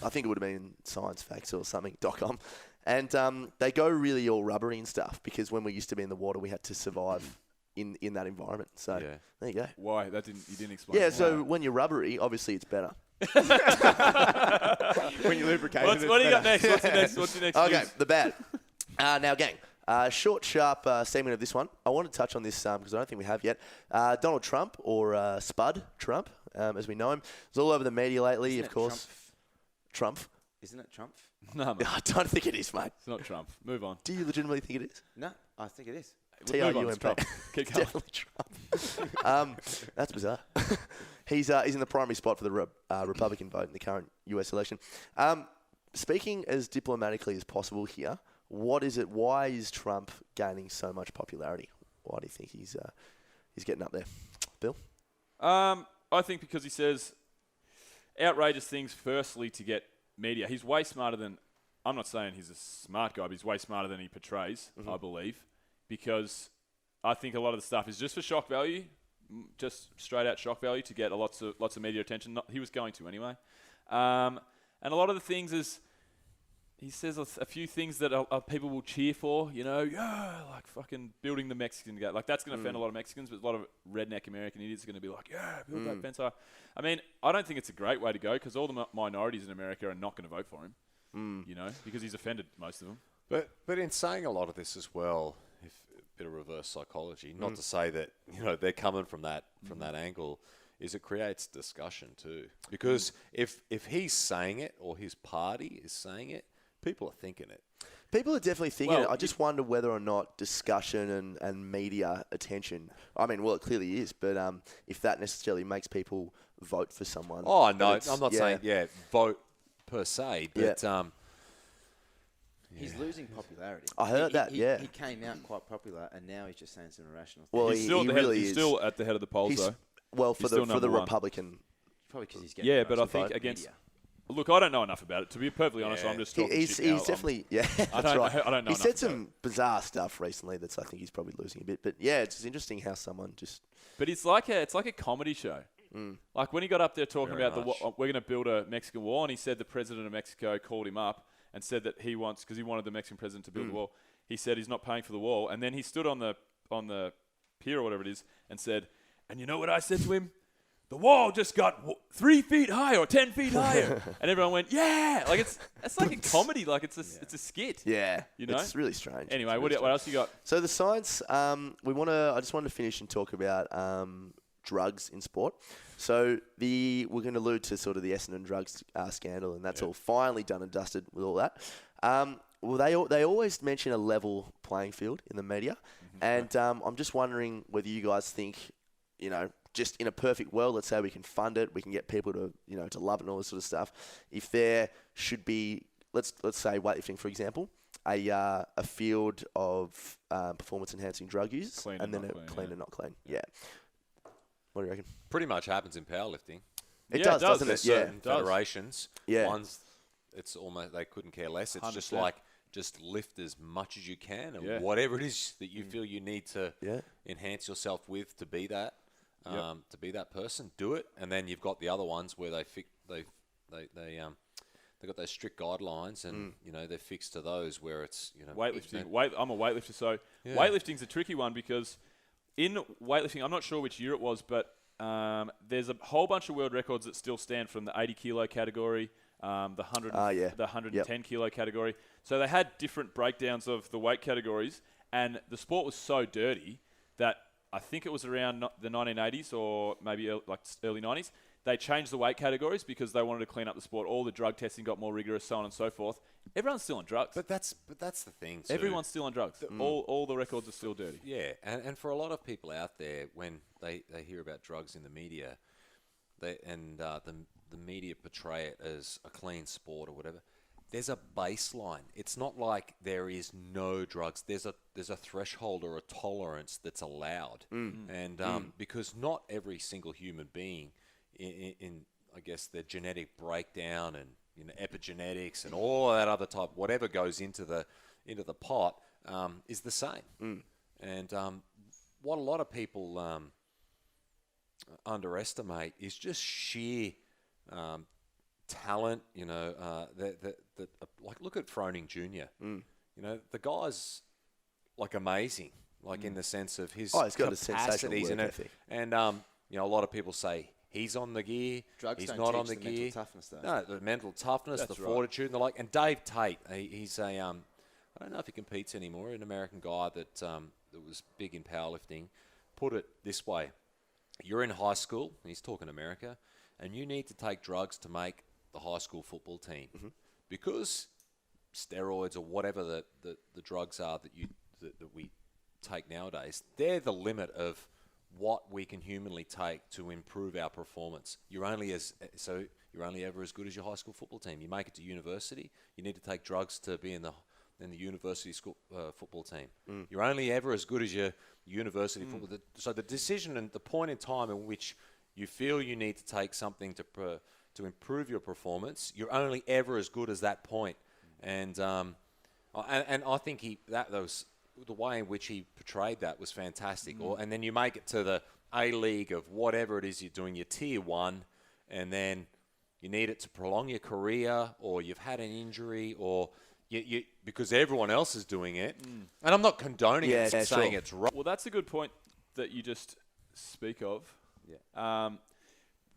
I think it would have been Science Facts or something.com, and they go really all rubbery and stuff because when we used to be in the water, we had to survive in that environment. So there you go. Why? You didn't explain. Yeah, so when you're rubbery, obviously it's better. When you lubricate What do you got next? What's your next Okay, news? the bad. Now, gang, short, sharp segment of this one. I want to touch on this because I don't think we have yet. Donald Trump, or Spud Trump, as we know him, is all over the media lately, Isn't of it course. Trump? Isn't it Trump? No, mate. I don't think it is, mate. It's not Trump. Move on. Do you legitimately think it is? No, I think it is. Move on. It's T-R-U-M-P. Trump. Keep going. Definitely Trump. That's bizarre. He's in the primary spot for the Republican vote in the current US election. Speaking as diplomatically as possible here, what is it? Why is Trump gaining so much popularity? Why do you think he's getting up there? Bill? I think because he says outrageous things, firstly, to get media. He's way smarter than... I'm not saying he's a smart guy, but he's way smarter than he portrays, I believe. Because I think a lot of the stuff is just for shock value, just straight out shock value to get lots of media attention. He was going to anyway. And a lot of the things is... He says a few things that people will cheer for, like fucking building the Mexican gate. Like, that's going to offend a lot of Mexicans, but a lot of redneck American idiots are going to be like, build that fence. I mean, I don't think it's a great way to go because all the minorities in America are not going to vote for him, because he's offended most of them. But in saying a lot of this as well, if a bit of reverse psychology, not to say that they're coming from that angle, is it creates discussion too. Because if he's saying it or his party is saying it, people are thinking it. People are definitely thinking it. I just wonder whether or not discussion and media attention, I mean, well, it clearly is, but if that necessarily makes people vote for someone. Oh, no, I'm not saying, vote per se, but... He's losing popularity. I heard that, He came out quite popular, and now he's just saying some irrational things. Well, He's still, he's still at the head of the polls, though. Well, for He's the still number one. Republican. Probably because he's getting... Yeah, but I think vote against... media. Look, I don't know enough about it. To be perfectly honest, I'm just talking He's shit now. definitely, that's I don't right. know He enough said about some bizarre stuff recently that's I think he's probably losing a bit. But yeah, it's just interesting how someone just... But it's like a comedy show. Like when he got up there talking Very about much. we're going to build a Mexican wall, and he said the president of Mexico called him up and said that he wants, because he wanted the Mexican president to build the wall, he said he's not paying for the wall. And then he stood on the pier or whatever it is and said, and you know what I said to him? The wall just got 3 feet higher or 10 feet higher. And everyone went, yeah. Like it's like a comedy. Like it's a skit. Yeah, You know? it's really strange. Anyway, It's what really else you got? So the science, I just wanted to finish and talk about drugs in sport. So we're going to allude to sort of the Essendon drugs scandal, and that's all finally done and dusted with all that. Well, they always mention a level playing field in the media, and I'm just wondering whether you guys think, just in a perfect world, let's say we can fund it, we can get people to to love it and all this sort of stuff. If there should be, let's say weightlifting, for example, a field of performance enhancing drug use, Clean and and then not a clean, clean and not clean. Yeah. What do you reckon? Pretty much happens in powerlifting. It Yeah, does, it does. doesn't There's it? Yeah. certain federations. Yeah. Ones, it's almost, they couldn't care less. It's just 100%. like, just lift as much as you can, and Yeah. whatever it is that you feel you need to Yeah. enhance yourself with to be that, to be that person, do it. And then you've got the other ones where they got those strict guidelines, and they're fixed to those where it's Weightlifting. I'm a weightlifter, so Yeah. weightlifting's a tricky one because in weightlifting, I'm not sure which year it was, but there's a whole bunch of world records that still stand from the 80 kilo category, the 110 kilo category. So they had different breakdowns of the weight categories, and the sport was so dirty that I think it was around the 1980s or maybe early 90s. They changed the weight categories because they wanted to clean up the sport. All the drug testing got more rigorous, so on and so forth. Everyone's still on drugs. But that's the thing too. Everyone's still on drugs. All the records are still dirty. Yeah, and for a lot of people out there, when they hear about drugs in the media, the media portray it as a clean sport or whatever, there's a baseline. It's not like there is no drugs. There's a threshold or a tolerance that's allowed, and because not every single human being, in I guess their genetic breakdown and epigenetics and all of that other type, whatever goes into the pot, is the same. And what a lot of people underestimate is just sheer talent. Like look at Froning Jr. The guy's like amazing, like in the sense of his he's got a sensational capacities work ethic. and a lot of people say he's on the gear, Drugs he's don't not teach on the gear. mental toughness, though. No, the mental toughness, That's the right. fortitude, and the like. And Dave Tate, he's a I don't know if he competes anymore. An American guy that was big in powerlifting. Put it this way: you're in high school. He's talking America, and you need to take drugs to make the high school football team because steroids or whatever the drugs are that we take nowadays, they're the limit of what we can humanly take to improve our performance. You're only ever as good as your high school football team. You make it to university, you need to take drugs to be in the university school football team. You're only ever as good as your university football. So the decision and the point in time in which you feel you need to take something to improve your performance, you're only ever as good as that point. And I think that was the way in which he portrayed that was fantastic. And then you make it to the A-League of whatever it is you're doing, your tier 1, and then you need it to prolong your career, or you've had an injury, or you because everyone else is doing it. And I'm not condoning it, saying it's wrong. Well, that's a good point that you just speak of. Yeah.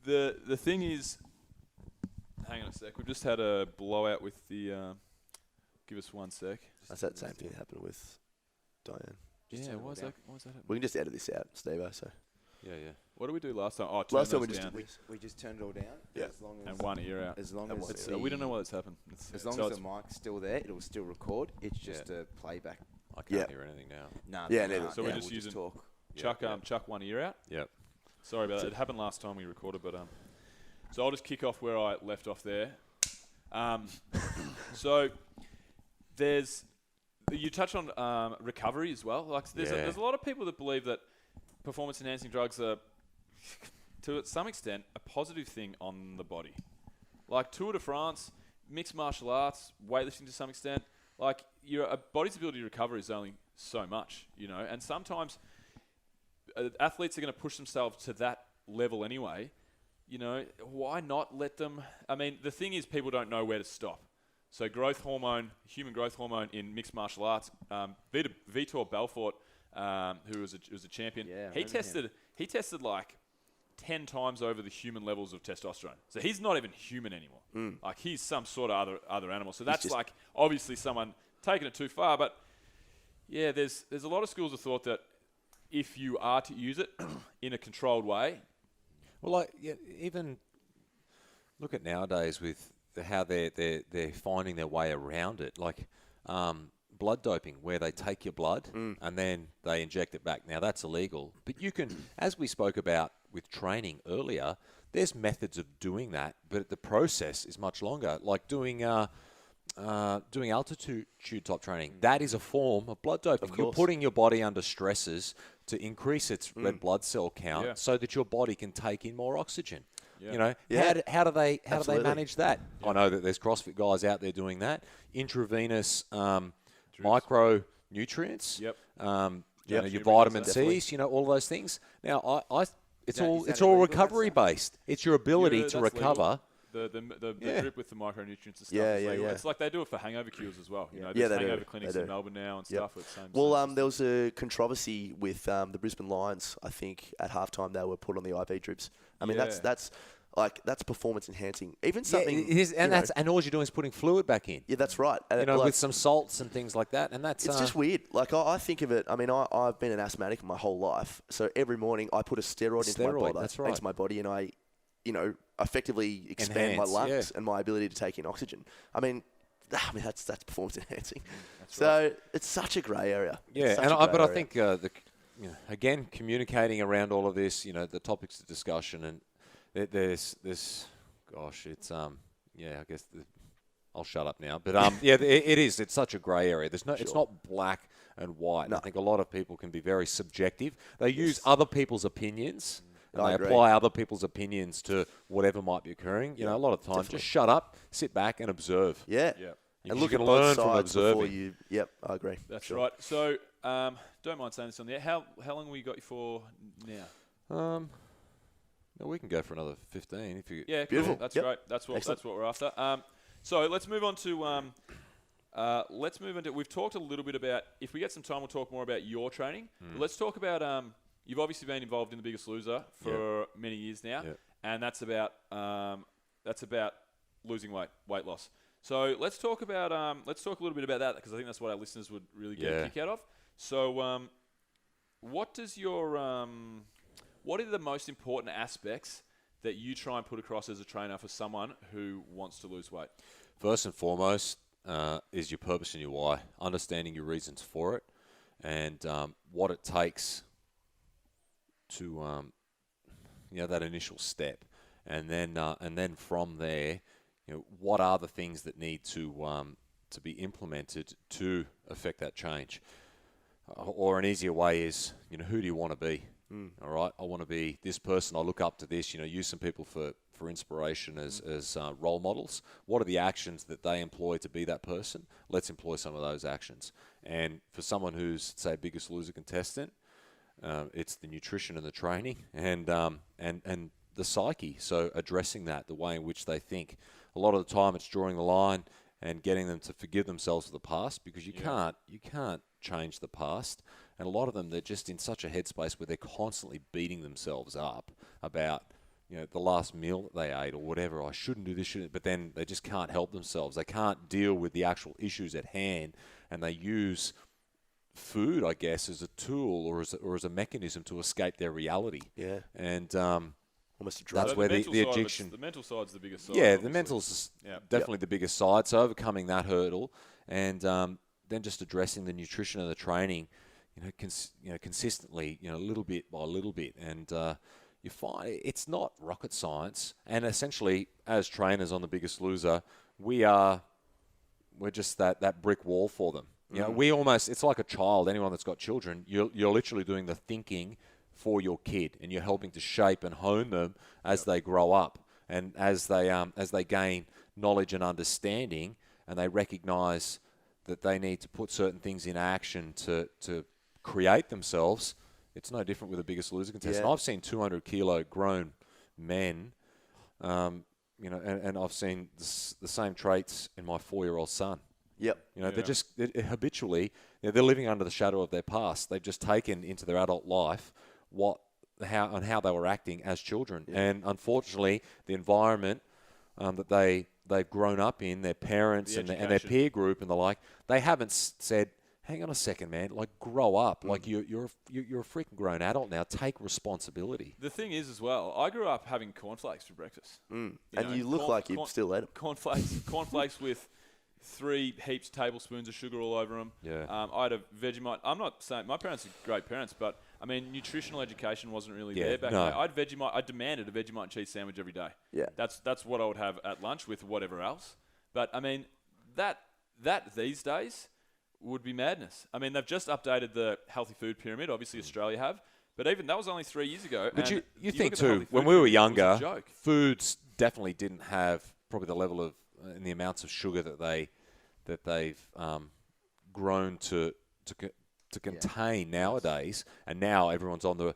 The thing is, hang on a sec. We've just had a blowout with the. Give us 1 sec. That's that same thing that happened with Diane. Yeah, why is that happening? We can just edit this out, Steve-o. So Yeah. What did we do last time? Oh, turn last time those we just down. We just turned it all down. Yeah. As long as And one ear out. As long And as one It's, ear we don't know why that's happened. as long as the mic's still there, it'll still record. It's just a playback. I can't Yeah. hear anything now. Yeah, neither. So we're Yeah, just we'll using talk. chuck one ear out. Yep. Sorry about that. It happened last time we recorded, but so I'll just kick off where I left off there. So you touch on recovery as well. Like there's a lot of people that believe that performance enhancing drugs are, to some extent, a positive thing on the body. Like Tour de France, mixed martial arts, weightlifting to some extent. Like your body's ability to recover is only so much, and sometimes athletes are going to push themselves to that level anyway. Why not let them? I mean, the thing is, people don't know where to stop. So growth hormone, human growth hormone in mixed martial arts, Vitor Belfort, who was a champion, he tested like 10 times over the human levels of testosterone. So he's not even human anymore. Like he's some sort of other animal. So that's like obviously someone taking it too far. But yeah, there's a lot of schools of thought that if you are to use it in a controlled way. Well, even look at nowadays with how they're finding their way around it, like blood doping, where they take your blood and then they inject it back. Now that's illegal, but you can, as we spoke about with training earlier, there's methods of doing that, but the process is much longer. Like doing altitude type training, that is a form of blood doping. You're putting your body under stresses to increase its red blood cell count so that your body can take in more oxygen. How do they manage that? I know that there's CrossFit guys out there doing that. Intravenous micronutrients. Your vitamin C's. All those things. Now, it's all recovery based. It's your ability to recover. The drip with the micronutrients and stuff. Yeah. It's like they do it for hangover cures as well. They there's do. hangover clinics in Melbourne now and stuff. With same There was a controversy with the Brisbane Lions. I think at halftime they were put on the IV drips. I mean, that's performance enhancing. Even something, it is, and all you're doing is putting fluid back in. Yeah, that's right. With some salts and things like that, and that's it's just weird. Like I think of it. I mean, I've been an asthmatic my whole life, so every morning I put a steroid into my body, and I, effectively expand my lungs and my ability to take in oxygen. I mean, that's performance enhancing. It's such a grey area. Yeah, I think again, communicating around all of this, the topics of discussion, and there's gosh, it's I guess I'll shut up now. But yeah, it is. It's such a grey area. It's not black and white. No. I think a lot of people can be very subjective. They use other people's opinions. And I they agree. apply other people's opinions to whatever might be occurring. You know, a lot of times, definitely. just shut up, sit back, and observe. Yeah. Yeah. And You look can at learn both from sides before observing. you. Yep, I agree. That's Sure. right. So, don't mind saying this on the air. How long we got you for now? No, we can go for another 15 if you. Yeah, Beautiful. Cool. That's Yep. great. That's what Excellent. we're after. So let's move on to We've talked a little bit about. If we get some time, we'll talk more about your training. Let's talk about. You've obviously been involved in The Biggest Loser for many years now, and that's about losing weight loss. So let's talk about a little bit about that, because I think that's what our listeners would really get a kick out of. So what are the most important aspects that you try and put across as a trainer for someone who wants to lose weight? First and foremost is your purpose and your why, understanding your reasons for it, and what it takes to that initial step, and then from there, what are the things that need to be implemented to affect that change. Or an easier way is, who do you want to be? All right, I want to be this person. I look up to this. Use some people for inspiration as role models. What are the actions that they employ to be that person? Let's employ some of those actions. And for someone who's, say, Biggest Loser contestant, it's the nutrition and the training and the psyche. So addressing that, the way in which they think. A lot of the time, it's drawing the line and getting them to forgive themselves for the past, because you can't change the past. And a lot of them, they're just in such a headspace where they're constantly beating themselves up about the last meal that they ate or whatever. I shouldn't do this, but then they just can't help themselves. They can't deal with the actual issues at hand, and they use food, I guess, as a tool or as a mechanism to escape their reality. Yeah. And Almost a drug. that's where the mental addiction. The mental side's the biggest side. Yeah, obviously. the mental's definitely the biggest side. So overcoming that hurdle, and then just addressing the nutrition and the training, consistently, little bit by little bit, and you find it's not rocket science. And essentially, as trainers on The Biggest Loser, we're just that brick wall for them. It's like a child. Anyone that's got children, you're literally doing the thinking for your kid, and you're helping to shape and hone them as they grow up, and as they gain knowledge and understanding, and they recognise that they need to put certain things in action to create themselves. It's no different with The Biggest Loser contestant. Yeah. I've seen 200-kilo grown men, and I've seen the same traits in my 4-year-old son. Yep. They're habitually, they're living under the shadow of their past. They've just taken into their adult life how they were acting as children. Yeah. And unfortunately, the environment that they've grown up in, their parents and their peer group and the like, they haven't said, hang on a second, man, like, grow up. Like, you're a freaking grown adult now. Take responsibility. The thing is, as well, I grew up having cornflakes for breakfast. You look like you still ate them. Cornflakes with 3 heaps tablespoons of sugar all over them. Yeah. I had a Vegemite. I'm not saying my parents are great parents, but I mean, nutritional education wasn't really there back then. I had Vegemite. I demanded a Vegemite and cheese sandwich every day. Yeah. That's what I would have at lunch with whatever else. But I mean, that these days would be madness. I mean, they've just updated the healthy food pyramid. Obviously, Australia have. But even that was only 3 years ago. But and you think look at the too, healthy when food we were pyramid, it was a younger, joke. foods definitely didn't have probably the level of and the amounts of sugar that they've grown to contain nowadays. And now everyone's on the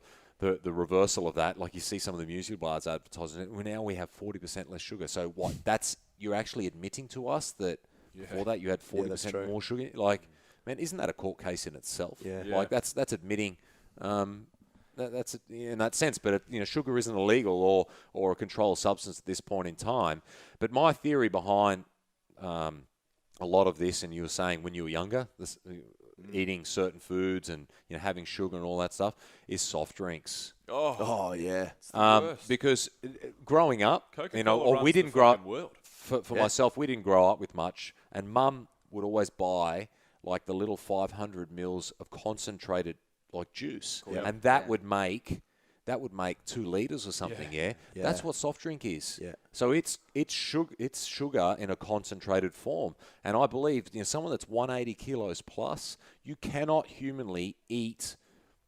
reversal of that. Like, you see some of the muesli bars advertising it. Well, now we have 40% less sugar. So what? You're actually admitting to us that before that you had 40% more sugar. Like, man, isn't that a court case in itself? Yeah. Like, that's admitting. That's in that sense, but sugar isn't illegal or a controlled substance at this point in time. But my theory behind a lot of this, and you were saying when you were younger, eating certain foods and having sugar and all that stuff, is soft drinks. Oh yeah. It's the worst. Because growing up, Coca-Cola or runs we the didn't grow up. fucking world. For myself, we didn't grow up with much, and Mum would always buy like the little 500 mils of concentrated like juice, and that would make that would make 2 liters or something. Yeah. That's what soft drink is. Yeah. So it's sugar in a concentrated form. And I believe someone that's 180 kilos plus, you cannot humanly eat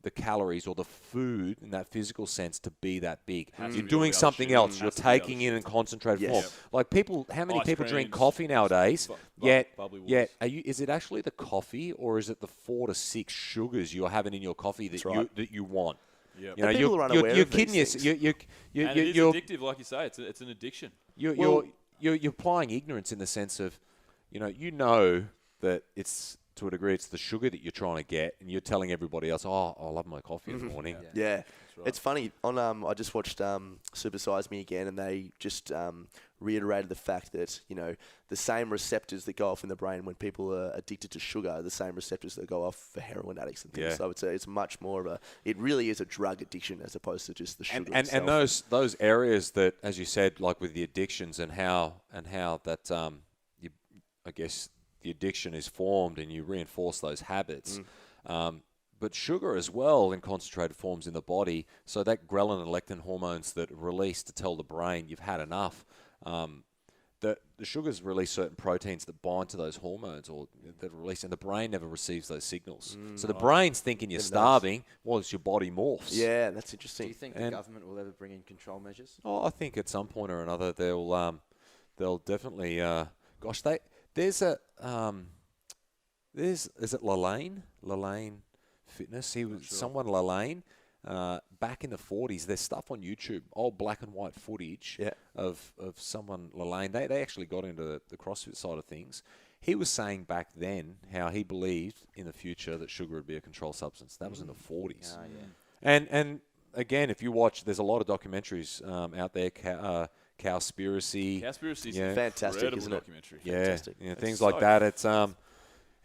the calories or the food in that physical sense to be that big. You're doing something else. You're taking in concentrated form. Like people, how many people drink coffee nowadays? Yet, is it actually the coffee or is it the 4 to 6 sugars you're having in your coffee that you want? Yep. You know, you're kidding yourself. And it is addictive, like you say. It's an addiction. You're applying ignorance in the sense of, you know that it's, to a degree, it's the sugar that you're trying to get, and you're telling everybody else, "Oh, I love my coffee in the morning." Yeah. Right. It's funny. I just watched Super Size Me again, and they just reiterated the fact that the same receptors that go off in the brain when people are addicted to sugar are the same receptors that go off for heroin addicts and things. So it's much more of it really is a drug addiction as opposed to just the sugar itself. And those areas that, as you said, like with the addictions and how that I guess the addiction is formed and you reinforce those habits. But sugar as well in concentrated forms in the body, so that ghrelin and lectin hormones that are released to tell the brain you've had enough, the sugars release certain proteins that bind to those hormones or that release, and the brain never receives those signals. So the brain's thinking you're starving, it's your body morphs. Yeah, that's interesting. Do you think the government will ever bring in control measures? Oh, I think at some point or another they'll definitely, there's a, is it Lalane Fitness? He was someone Lalane. Back in the 40s, there's stuff on YouTube, old black and white footage of someone Lalane. They actually got into the CrossFit side of things. He was saying back then how he believed in the future that sugar would be a controlled substance. That was in the 40s. And again, if you watch, there's a lot of documentaries out there. Cowspiracy. Cowspiracy is a fantastic, isn't it? Documentary. Fantastic. Things like that. It's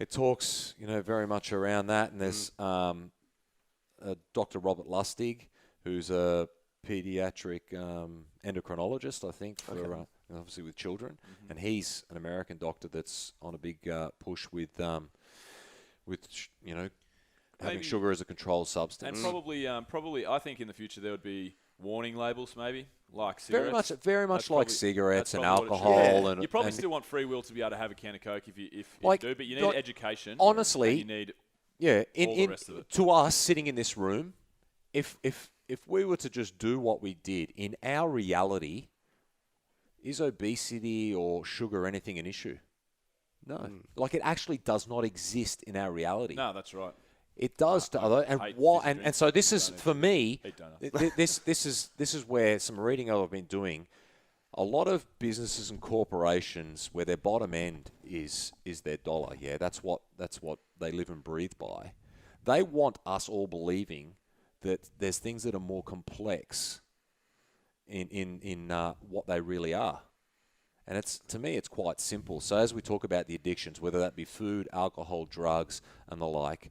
it talks very much around that, and there's Dr. Robert Lustig, who's a pediatric endocrinologist, I think, for obviously with children, and he's an American doctor that's on a big push with having sugar as a controlled substance. And probably, I think in the future there would be warning labels, maybe like cigarettes. Very much like cigarettes and alcohol, and you probably still want free will to be able to have a can of Coke if you do, but you need education. Honestly, and you need all the rest of it. To us sitting in this room, if we were to just do what we did in our reality, is obesity or sugar anything an issue? No, like it actually does not exist in our reality. No, that's right. It does to other, and so this is for me. This is where some reading I've been doing. A lot of businesses and corporations where their bottom end is their dollar. Yeah, that's what they live and breathe by. They want us all believing that there's things that are more complex in what they really are. And to me, it's quite simple. So as we talk about the addictions, whether that be food, alcohol, drugs, and the like,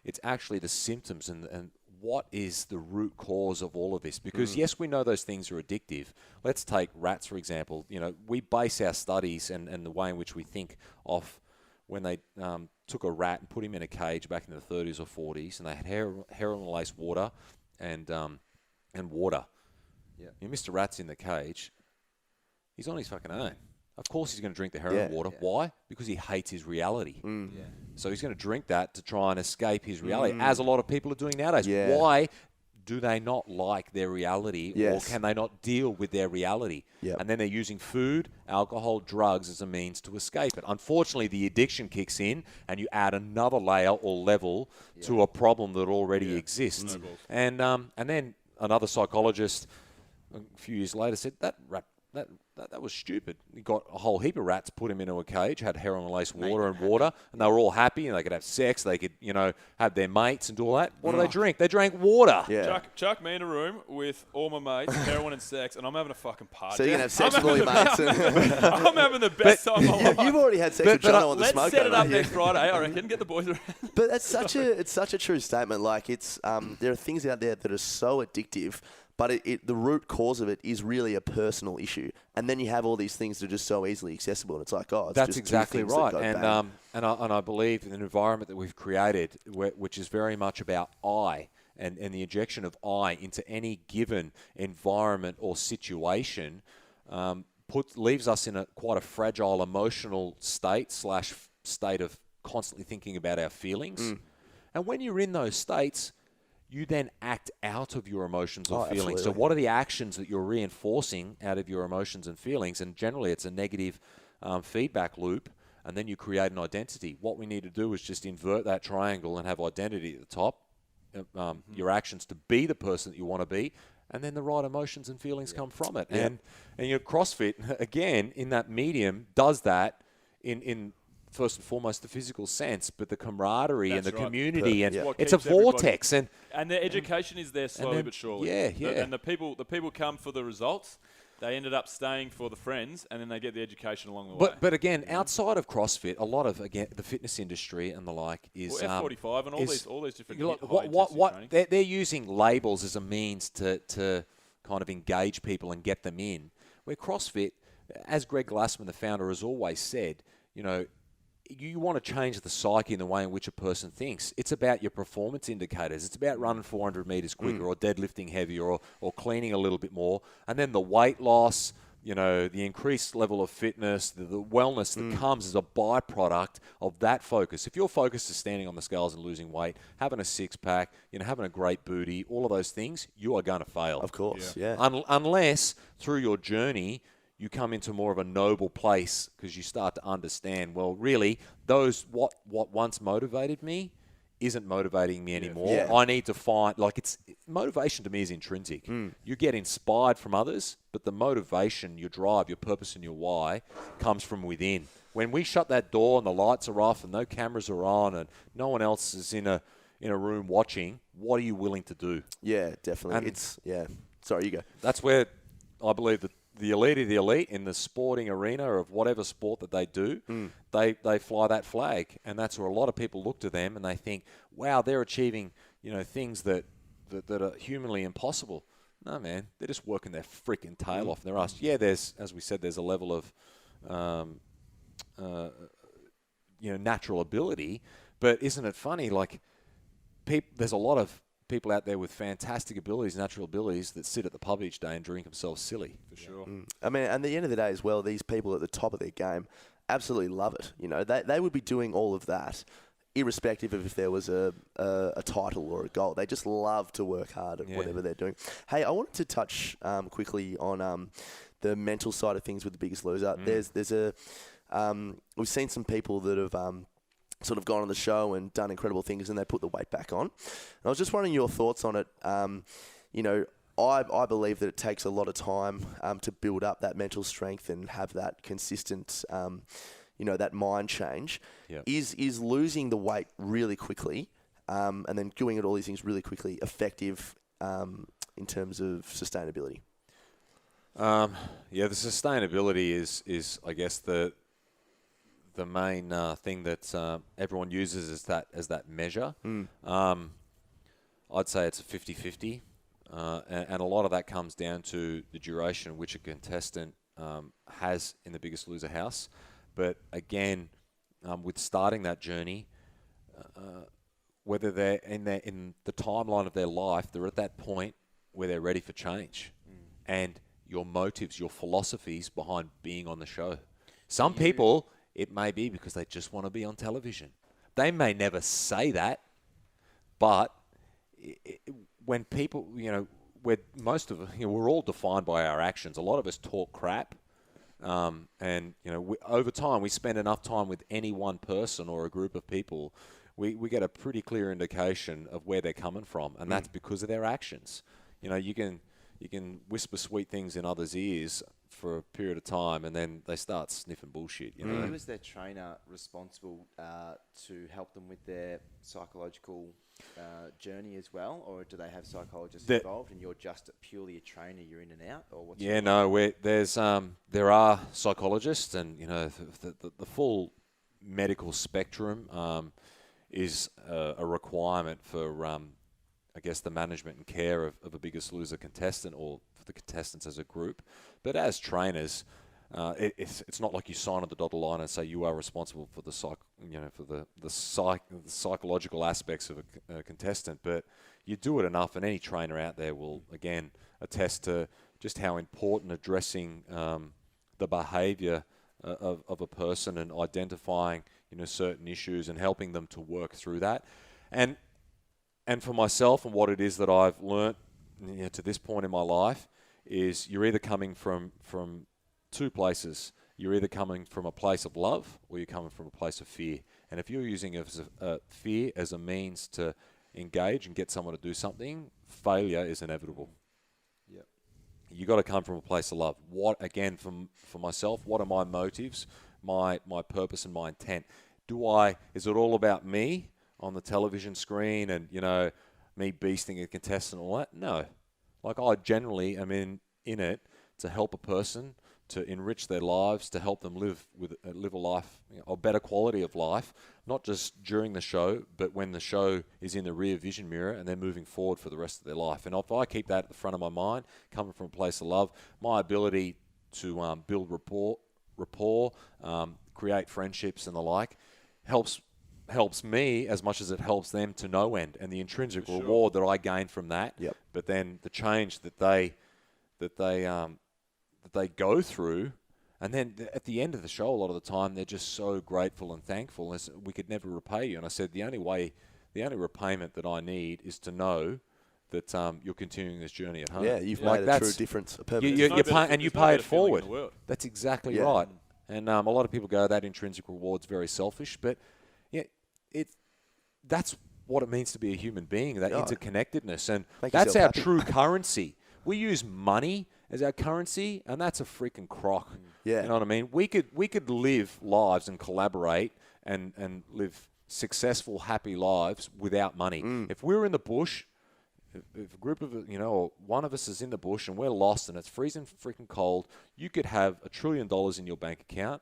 it's actually the symptoms and what is the root cause of all of this. Because yes, we know those things are addictive. Let's take rats, for example. We base our studies and the way in which we think off when they took a rat and put him in a cage back in the 30s or 40s, and they had heroin-laced water and water. Yeah. Mr. Rat's in the cage. He's on his fucking own. Of course he's going to drink the heroin water. Yeah. Why? Because he hates his reality. Yeah. So he's going to drink that to try and escape his reality, as a lot of people are doing nowadays. Yeah. Why do they not like their reality, or can they not deal with their reality? Yep. And then they're using food, alcohol, drugs as a means to escape it. Unfortunately, the addiction kicks in, and you add another layer or level to a problem that already exists. And then another psychologist a few years later said that was stupid. He got a whole heap of rats, put him into a cage, had heroin-laced water, and they were all happy, and they could have sex, they could, have their mates and do all that. What do they drink? They drank water. Yeah. Chuck me in a room with all my mates, heroin and sex, and I'm having a fucking party. So you're going to have sex with all your mates. I'm having the best time of my life. You've already had sex with Jono on the smoke. Let's set it up next Friday, I reckon. Get the boys around. But it's such a true statement. Like, it's there are things out there that are so addictive, but the root cause of it is really a personal issue. And then you have all these things that are just so easily accessible. And it's like, it's that's just exactly two things right. that go And I believe in an environment that we've created, which is very much about I and the injection of I into any given environment or situation leaves us in quite a fragile emotional state of constantly thinking about our feelings. And when you're in those states, you then act out of your emotions or feelings. Absolutely. So what are the actions that you're reinforcing out of your emotions and feelings? And generally, it's a negative feedback loop, and then you create an identity. What we need to do is just invert that triangle and have identity at the top, your actions to be the person that you want to be, and then the right emotions and feelings come from it. Yeah. And your CrossFit, again, in that medium, does that in first and foremost the physical sense, but the camaraderie and the community, and it's a vortex. And the education is there slowly but surely. And the people come for the results. They ended up staying for the friends, and then they get the education along the way. But again, outside of CrossFit, a lot of the fitness industry and the like is F45 and all these different what they're using labels as a means to kind of engage people and get them in. Where CrossFit, as Greg Glassman, the founder, has always said, you want to change the psyche and the way in which a person thinks. It's about your performance indicators. It's about running 400 meters quicker or deadlifting heavier or cleaning a little bit more. And then the weight loss, the increased level of fitness, the wellness that comes as a byproduct of that focus. If your focus is standing on the scales and losing weight, having a six-pack, having a great booty, all of those things, you are going to fail. Of course, yeah. Unless through your journey you come into more of a noble place because you start to understand, well, really, what once motivated me isn't motivating me anymore. Yeah. I need to find, motivation to me is intrinsic. You get inspired from others, but the motivation, your drive, your purpose, and your why comes from within. When we shut that door and the lights are off and no cameras are on and no one else is in a room watching, what are you willing to do? Yeah, definitely. Sorry, you go. That's where I believe that the elite of the elite in the sporting arena of whatever sport that they do, they fly that flag. And that's where a lot of people look to them and they think, wow, they're achieving, things that are humanly impossible. No, man, they're just working their freaking tail off. And they're asked, as we said, there's a level of, natural ability. But isn't it funny? There's a lot of people out there with fantastic abilities, natural abilities, that sit at the pub each day and drink themselves silly. For sure. I mean, and at the end of the day as well, these people at the top of their game absolutely love it. They would be doing all of that irrespective of if there was a title or a goal. They just love to work hard at whatever they're doing. Hey, I wanted to touch quickly on the mental side of things with The Biggest Loser. We've seen some people that have sort of gone on the show and done incredible things, and they put the weight back on. And I was just wondering your thoughts on it. I believe that it takes a lot of time to build up that mental strength and have that consistent, that mind change. Yep. Is losing the weight really quickly and then doing all these things really quickly effective in terms of sustainability? The sustainability is I guess the main thing that everyone uses as that measure. I'd say it's a 50-50, and a lot of that comes down to the duration which a contestant has in the Biggest Loser house. But again, with starting that journey, whether they're in the timeline of their life, they're at that point where they're ready for change, and your motives, your philosophies behind being on the show. Some people, it may be because they just want to be on television. They may never say that, but when people, we're all defined by our actions. A lot of us talk crap, and over time, we spend enough time with any one person or a group of people, we get a pretty clear indication of where they're coming from, and that's because of their actions. You can whisper sweet things in others' ears for a period of time, and then they start sniffing bullshit. Who is their trainer responsible to help them with their psychological journey as well, or do they have psychologists involved, and you're just purely a trainer, you're in and out, or what's? There are psychologists, and the full medical spectrum is a requirement for I guess the management and care of a Biggest Loser contestant, or for the contestants as a group. But as trainers, it's not like you sign on the dotted line and say you are responsible for the psychological aspects of a contestant, but you do it enough, and any trainer out there will again attest to just how important addressing the behaviour of a person and identifying certain issues and helping them to work through that, and for myself and what it is that I've learnt to this point in my life is you're either coming from two places. You're either coming from a place of love or you're coming from a place of fear. And if you're using fear as a means to engage and get someone to do something, failure is inevitable. Yep. You got to come from a place of love. What, again, for myself, what are my motives, my purpose and my intent? Is it all about me on the television screen and, me beasting a contestant and all that? No. Like, I generally am in it to help a person, to enrich their lives, to help them live a life, a better quality of life, not just during the show, but when the show is in the rear vision mirror and they're moving forward for the rest of their life. And if I keep that at the front of my mind, coming from a place of love, my ability to build rapport, create friendships and the like, helps me as much as it helps them to no end. And the intrinsic reward that I gain from that, but then the change that they go through, and then at the end of the show, a lot of the time, they're just so grateful and thankful. And we could never repay you. And I said, the only repayment that I need is to know that you're continuing this journey at home. Yeah, you've made a true difference. You pay it forward. That's exactly right. And a lot of people go, that intrinsic reward's very selfish, but that's what it means to be a human being, that interconnectedness. And that's our true currency. We use money as our currency, and that's a freaking crock. Yeah. You know what I mean? We could live lives and collaborate and live successful, happy lives without money. If we're in the bush, if a group of, or one of us is in the bush and we're lost and it's freezing freaking cold, you could have $1 trillion in your bank account,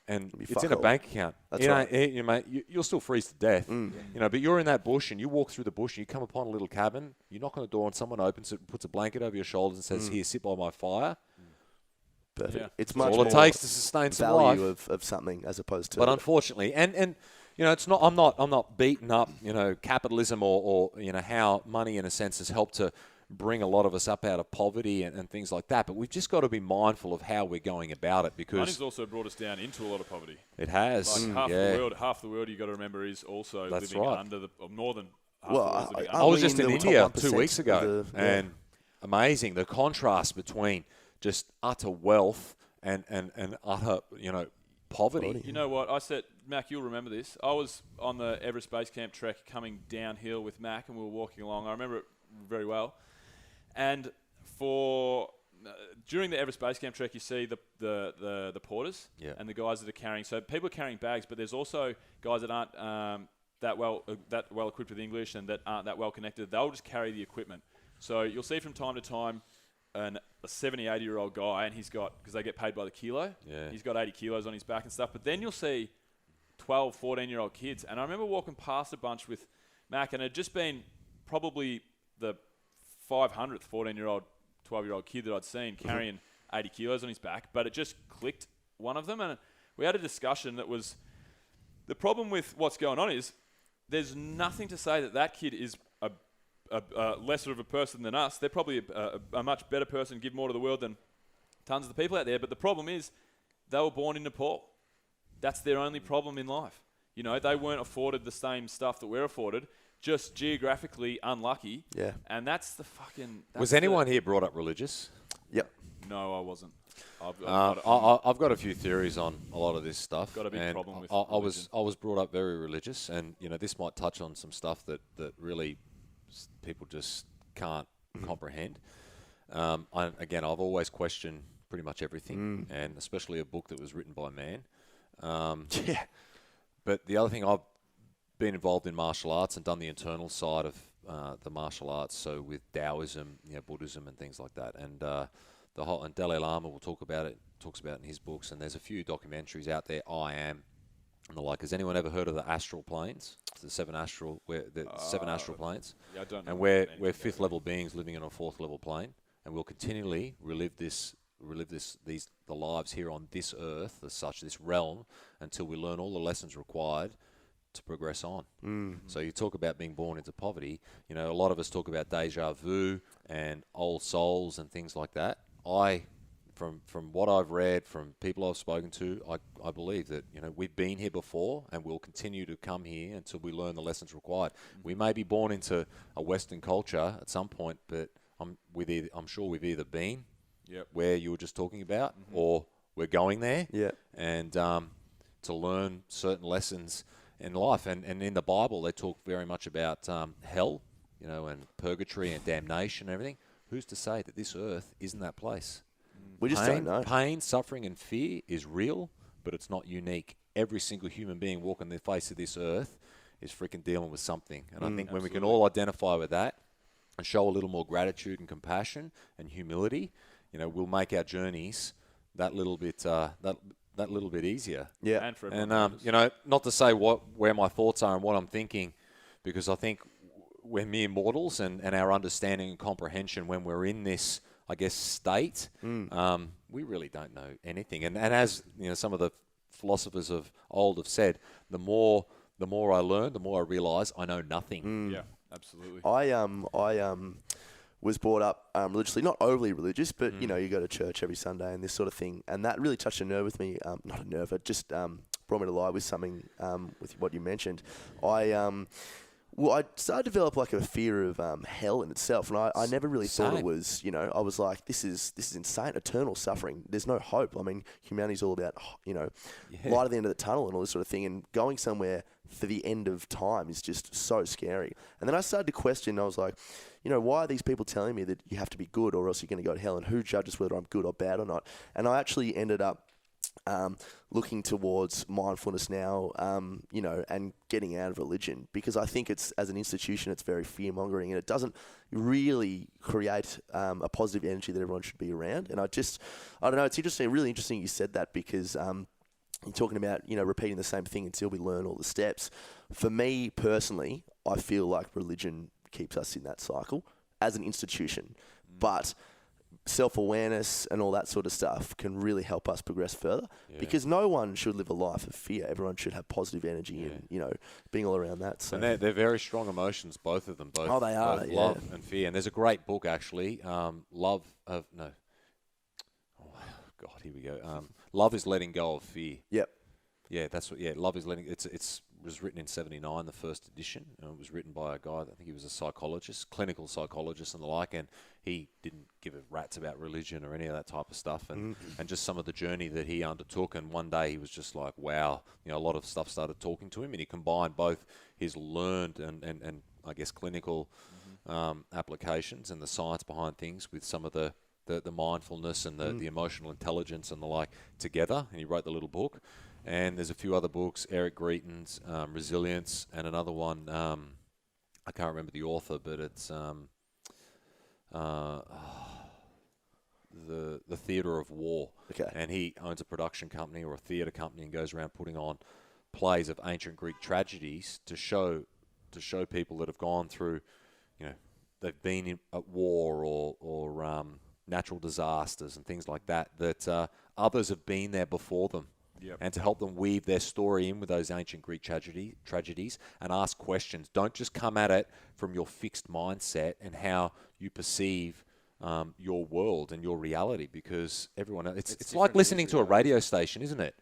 and it's in a bank account. That's right. You'll still freeze to death. But you're in that bush and you walk through the bush and you come upon a little cabin. You knock on the door and someone opens it, puts a blanket over your shoulders and says, "Here, sit by my fire." Perfect. Yeah. It's much all it takes to sustain some value life of something as opposed to. But unfortunately, and it's not. I'm not beating up capitalism or how money in a sense has helped to bring a lot of us up out of poverty and things like that. But we've just got to be mindful of how we're going about it, because money's also brought us down into a lot of poverty. It has. Like half the world you got to remember is also living under more than half the world's living I was just in India 2 weeks of ago, and amazing the contrast between just utter wealth and utter poverty. You know what? I said, Mac, you'll remember this. I was on the Everest Base Camp trek coming downhill with Mac, and we were walking along. I remember it very well. And during the Everest Base Camp trek, you see the porters and the guys that are carrying. So people are carrying bags, but there's also guys that aren't that well equipped with English and that aren't that well connected. They'll just carry the equipment. So you'll see from time to time a 70, 80-year-old guy, and he's got, because they get paid by the kilo, he's got 80 kilos on his back and stuff. But then you'll see 12, 14-year-old kids. And I remember walking past a bunch with Mac, and it had just been probably the 500th 14-year-old, 12-year-old kid that I'd seen carrying 80 kilos on his back, but it just clicked one of them. And we had a discussion that was, the problem with what's going on is there's nothing to say that kid is a lesser of a person than us. They're probably a much better person, give more to the world than tons of the people out there. But the problem is they were born in Nepal. That's their only problem in life. They weren't afforded the same stuff that we're afforded, just geographically unlucky. Yeah. And that's the fucking... Was anyone here brought up religious? Yep. No, I wasn't. I've got a few theories on a lot of this stuff. Got a big problem with I was brought up very religious, and this might touch on some stuff that really people just can't comprehend. I've always questioned pretty much everything, and especially a book that was written by man. But the other thing, I've been involved in martial arts and done the internal side of the martial arts, so with Taoism, Buddhism and things like that. And and Dalai Lama will talks about it in his books, and there's a few documentaries out there, I Am and the like. Has anyone ever heard of the astral planes? The seven astral planes? Yeah, I don't know. And we're fifth level beings living in a fourth level plane, and we'll continually relive this we live the lives here on this earth, as such, this realm, until we learn all the lessons required to progress on. So you talk about being born into poverty. You know, a lot of us talk about deja vu and old souls and things like that. From what I've read, from people I've spoken to, I believe that, you know, we've been here before and we'll continue to come here until we learn the lessons required. We may be born into a Western culture at some point, but I'm sure we've either been where you were just talking about, or we're going there. Yeah. And to learn certain lessons in life. And in the Bible, they talk very much about hell, you know, and purgatory and damnation and everything. Who's to say that this earth isn't that place? We just don't know. Pain, suffering, and fear is real, but it's not unique. Every single human being walking the face of this earth is freaking dealing with something. And I think when we can all identify with that and show a little more gratitude and compassion and humility, you know, we'll make our journeys that little bit that little bit easier. Yeah. And for everyone And you know, not to say where my thoughts are and what I'm thinking, because I think we're mere mortals, and our understanding and comprehension when we're in this, I guess, state, we really don't know anything. And as you know, some of the philosophers of old have said, the more I learn, the more I realise I know nothing. Yeah, absolutely. I was brought up religiously, not overly religious, but you know, you go to church every Sunday and this sort of thing, and that really touched a nerve with me. Not a nerve, it just brought me to life with something with what you mentioned. I started to develop like a fear of hell in itself, and I never really thought it was, you know, I was like, this is insane, eternal suffering. There's no hope. I mean, humanity's all about, you know, light at the end of the tunnel and all this sort of thing, and going somewhere for the end of time is just so scary. And then I started to question, I was like, you know, why are these people telling me that you have to be good or else you're going to go to hell, and who judges whether I'm good or bad or not? And I actually ended up looking towards mindfulness now, you know, and getting out of religion, because I think it's, as an institution, it's very fear-mongering, and it doesn't really create a positive energy that everyone should be around. And I don't know, it's interesting, really interesting you said that, because you're talking about, you know, repeating the same thing until we learn all the steps. For me personally, I feel like religion keeps us in that cycle as an institution, but self-awareness and all that sort of stuff can really help us progress further, because no one should live a life of fear. Everyone should have positive energy and, you know, being all around that. So. And they're very strong emotions, both of them. Both, oh, they are, both love and fear. And there's a great book, actually, Love is Letting Go of Fear. Yep. Yeah, that's what. Yeah, Love is Letting. It was written in '79, the first edition. It was written by a guy. I think he was a psychologist, clinical psychologist, and the like. And he didn't give a rat's about religion or any of that type of stuff. And just some of the journey that he undertook. And one day he was just like, wow, you know, a lot of stuff started talking to him, and he combined both his learned and I guess clinical applications and the science behind things with some of the mindfulness and the emotional intelligence and the like together, and he wrote the little book. And there's a few other books, Eric Greeton's Resilience, and another one, I can't remember the author, but it's the Theatre of War. Okay. And he owns a production company or a theatre company and goes around putting on plays of ancient Greek tragedies to show people that have gone through, you know, they've been at war or natural disasters and things like that, others have been there before them. Yep. And to help them weave their story in with those ancient Greek tragedies and ask questions. Don't just come at it from your fixed mindset and how you perceive your world and your reality, because everyone, it's like listening to a radio station, isn't it?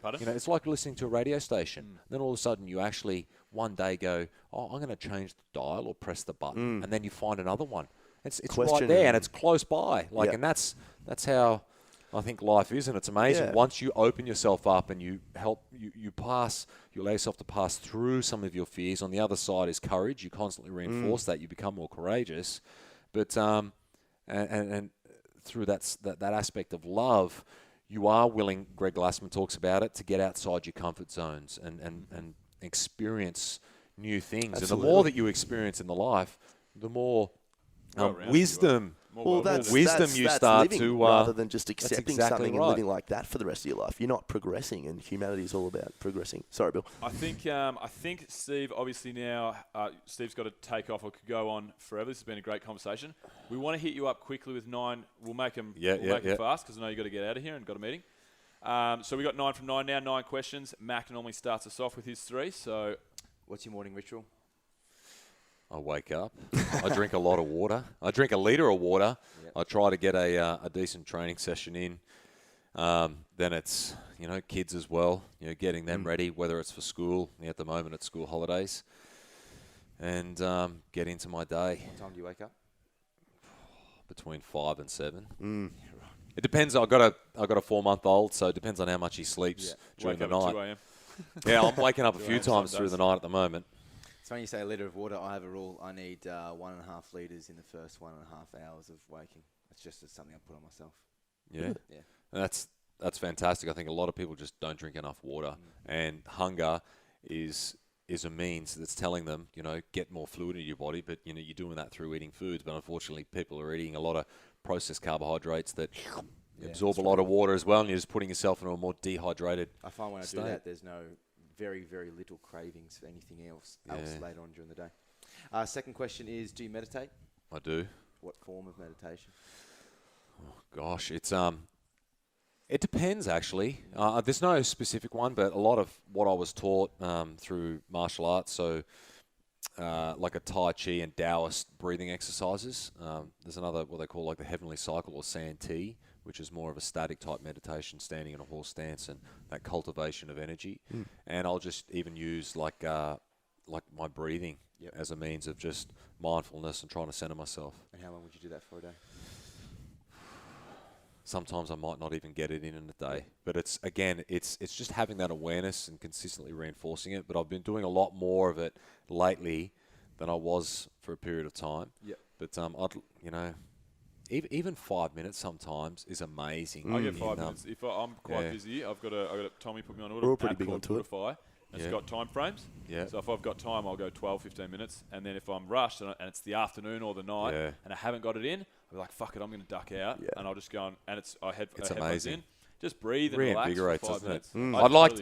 Pardon? You know, it's like listening to a radio station. Then all of a sudden you actually one day go, oh, I'm going to change the dial or press the button, and then you find another one. It's right there, and it's close by. And that's how I think life is, and it's amazing. Yeah. Once you open yourself up and you allow yourself to pass through some of your fears. On the other side is courage. You constantly reinforce that. You become more courageous, but and through that aspect of love, you are willing. Greg Glassman talks about it, to get outside your comfort zones and experience new things. Absolutely. And the more that you experience in the life, the more wisdom More Well, well-rounded. that's Wisdom that's, you that's start living to, rather than just accepting exactly something right. and living like that for the rest of your life. You're not progressing, and humanity is all about progressing. Sorry, Bill. I think Steve, obviously now, Steve's got to take off or could go on forever. This has been a great conversation. We want to hit you up quickly with 9. We'll make them fast because I know you've got to get out of here and got a meeting. So we got 9 from 9 now, 9 questions. Mac normally starts us off with his 3. So, What's your morning ritual? I wake up. I drink a lot of water. I drink a litre of water. Yep. I try to get a decent training session in. Then it's, kids as well, getting them ready, whether it's for school. At the moment, it's school holidays. And get into my day. What time do you wake up? Between 5 and 7. It depends. I've got a 4-month-old, so it depends on how much he sleeps during wake the up at night. 2 a.m. Yeah, I'm waking up a 2 few a.m. times some through days. the night at the moment. So when you say a litre of water, I have a rule. I need 1.5 litres in the first 1.5 hours of waking. It's just something I put on myself. Yeah. Yeah. And that's fantastic. I think a lot of people just don't drink enough water, and hunger is a means that's telling them, get more fluid in your body. But you're doing that through eating foods. But unfortunately, people are eating a lot of processed carbohydrates that absorb a lot of water as well, and you're just putting yourself into a more dehydrated. I find when I do that, there's no very, very little cravings for anything else later on during the day. Second question is, do you meditate? I do. What form of meditation? Oh, gosh, it depends actually. There's no specific one, but a lot of what I was taught through martial arts, so like a Tai Chi and Taoist breathing exercises. There's another, what they call like the Heavenly Cycle or San Ti, which is more of a static type meditation, standing in a horse stance and that cultivation of energy. And I'll just even use like my breathing as a means of just mindfulness and trying to center myself. And how long would you do that for a day? Sometimes I might not even get it in a day, but it's just having that awareness and consistently reinforcing it. But I've been doing a lot more of it lately than I was for a period of time. Yep. But even 5 minutes sometimes is amazing. I get 5 minutes. If I'm quite busy, I've got Tommy put me on order. We're all pretty big on to it. It's got time frames. Yeah. So if I've got time, I'll go 12, 15 minutes. And then if I'm rushed and it's the afternoon or the night and I haven't got it in, I'll be like, fuck it, I'm going to duck out. Yeah. And I'll just go It's headphones amazing. in. Just breathe and relax for Reinvigorates, 5 doesn't it? minutes. I'd like,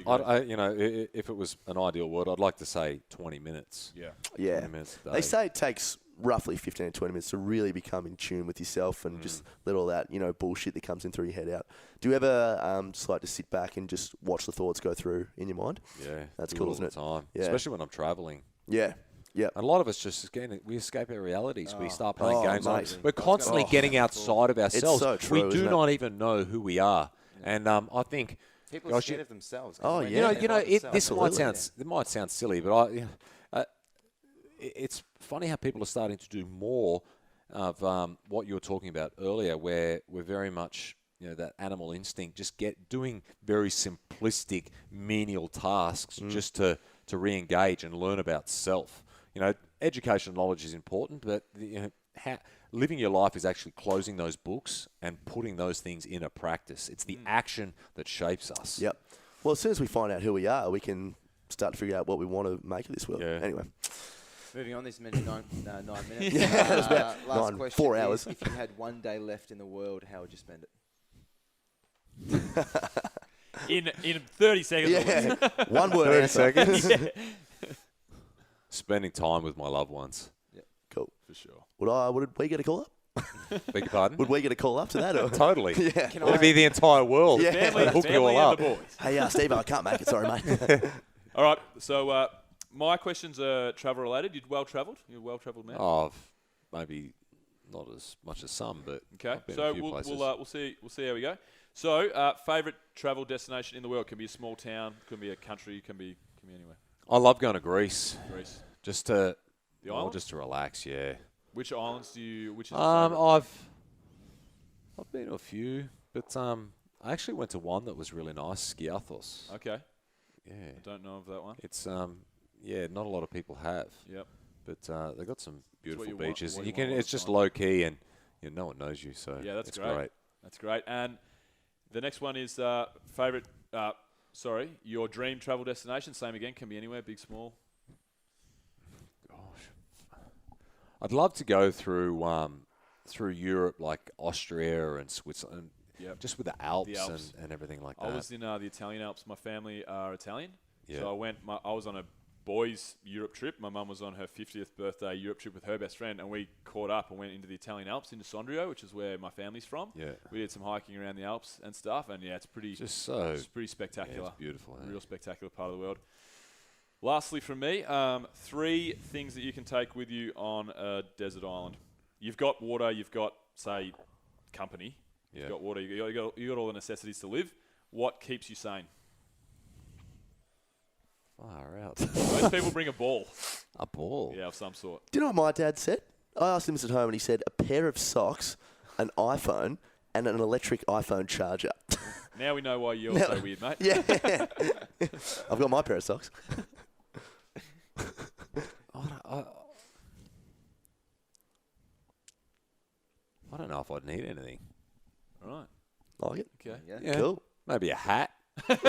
if it was an ideal word, I'd like to say 20 minutes. Yeah. 20 minutes a day. They say it takes roughly 15 to 20 minutes to really become in tune with yourself and just let all that, bullshit that comes in through your head out. Do you ever just like to sit back and just watch the thoughts go through in your mind? Yeah. That's do cool, all isn't the it? time. Yeah. Especially when I'm traveling. Yeah. Yeah. And a lot of us just, again, we escape our realities. We start playing games. Mate. We're constantly getting outside of ourselves. so true, we do isn't not even know who we are. And I think, People are scared of themselves. Oh, When yeah. they this find might themselves. it might sound silly, but it's funny how people are starting to do more of what you were talking about earlier, where we're very much, that animal instinct, just doing very simplistic, menial tasks just to re-engage and learn about self. Education and knowledge is important, but living your life is actually closing those books and putting those things into practice. It's the action that shapes us. Yep. Well, as soon as we find out who we are, we can start to figure out what we want to make of this world. Yeah. Anyway. Moving on, this is meant 9 minutes. Yeah, it was about last 9, question 4 is, hours. if you had one day left in the world, how would you spend it? In 30 seconds. Yeah. One word 30 answer. seconds. Spending time with my loved ones. Cool. For sure. Would we get a call up? Beg your pardon? Would we get a call up to that? Or? Totally. Yeah. It'd be the entire world. Yeah. Family, Hook you family all and the up. boys. Hey, Steve, I can't make it. Sorry, mate. All right. So my questions are travel related. You're well travelled. You're a well travelled man. Oh, maybe not as much as some, but Okay, I've been so a few places. we'll see how we go. So, favorite travel destination in the world can be a small town, can be a country, can be anywhere. I love going to Greece, Greece. just to The island? just to relax. Yeah. Which islands do you? Which is your favourite? I've been to a few, but I actually went to one that was really nice, Skiathos. Okay, Yeah. I don't know of that one. It's not a lot of people have. Yep. But they got some beautiful you want- beaches, what and you you can. want all It's the just time. low key, and no one knows you, so Yeah, that's it's great. That's great. And the next one is favorite. Your dream travel destination. Same again. Can be anywhere, big, small. Gosh, I'd love to go through through Europe, like Austria and Switzerland, just with the Alps, Alps. And everything like I that. was in the Italian Alps. My family are Italian. Yeah. So I was on a boys' Europe trip. My mum was on her 50th birthday Europe trip with her best friend, and we caught up and went into the Italian Alps, into Sondrio, which is where my family's from. Yeah. We did some hiking around the Alps and stuff, and it's pretty spectacular. Yeah, it's beautiful. Eh? Real spectacular part of the world. Lastly from me, 3 things that you can take with you on a desert island. You've got water, you've got, say, company. Yeah. You've got water, you got all the necessities to live. What keeps you sane? Far out. Most people bring a ball. A ball. Yeah, of some sort. Do you know what my dad said? I asked him this at home, and he said a pair of socks, an iPhone, and an electric iPhone charger. Now we know why you're so weird, mate. Yeah. I've got my pair of socks. I don't know if I'd need anything. Right. Like it. Okay. Yeah. Cool. Maybe a hat. If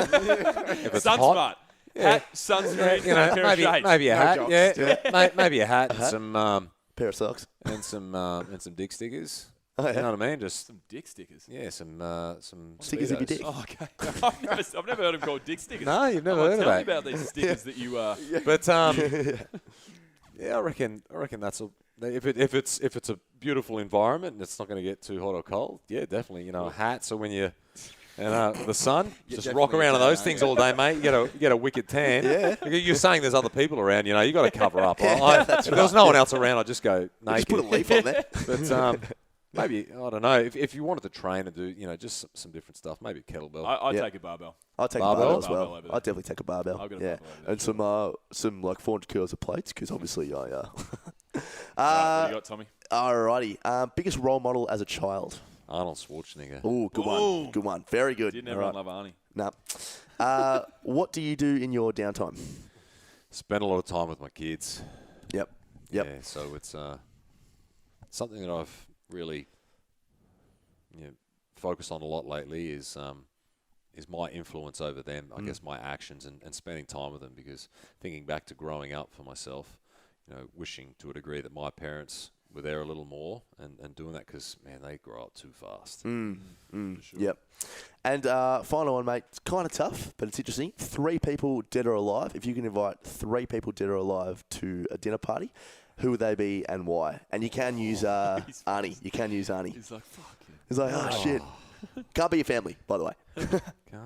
it's Sun hot. smart. Yeah. Hat, sunscreen, You know, and a pair of shades. maybe a No hat. jocks. Yeah. Maybe a hat and some Pair of socks. and some dick stickers. Oh, yeah. You know what I mean? Just Some dick stickers. some Stickers of your Speedos. dick. Oh, okay. I've never heard them called dick stickers. No, you've never Oh, heard of tell me that. about these stickers that you. But yeah, I reckon that's if it's a beautiful environment and it's not going to get too hot or cold. Yeah, definitely. You know, a hat. So when you the sun, just rock around in those things all day, mate. You get a wicked tan. Yeah. You're saying there's other people around. You know, you got to cover up. If there was no one else around, I'd just go naked. Just put a leaf on there. But maybe I don't know if you wanted to train and do just some different stuff. Maybe a kettlebell. I Yeah. take a barbell. I'll take Barbell? a barbell as Barbell well. over there. I'll definitely take a barbell. I'll get a Yeah, barbell over there, and some like 400 kilos of plates because obviously I. All right, what do you got, Tommy? Alrighty. Biggest role model as a child. Arnold Schwarzenegger. Oh, good Ooh. one. Good one. Very good. Didn't All everyone right. love Arnie? No. What do you do in your downtime? Spend a lot of time with my kids. Yep. Yeah, so it's something that I've really focused on a lot lately is my influence over them, I guess my actions and spending time with them, because thinking back to growing up for myself, wishing to a degree that my parents were there a little more and doing that, because, man, they grow up too fast. For sure. Yep. And final one, mate. It's kind of tough, but it's interesting. 3 people dead or alive. If you can invite 3 people dead or alive to a dinner party, who would they be and why? And you can use Arnie. You can use Arnie. He's like, fuck yeah. He's like, oh, shit. Can't be your family, by the way. Can't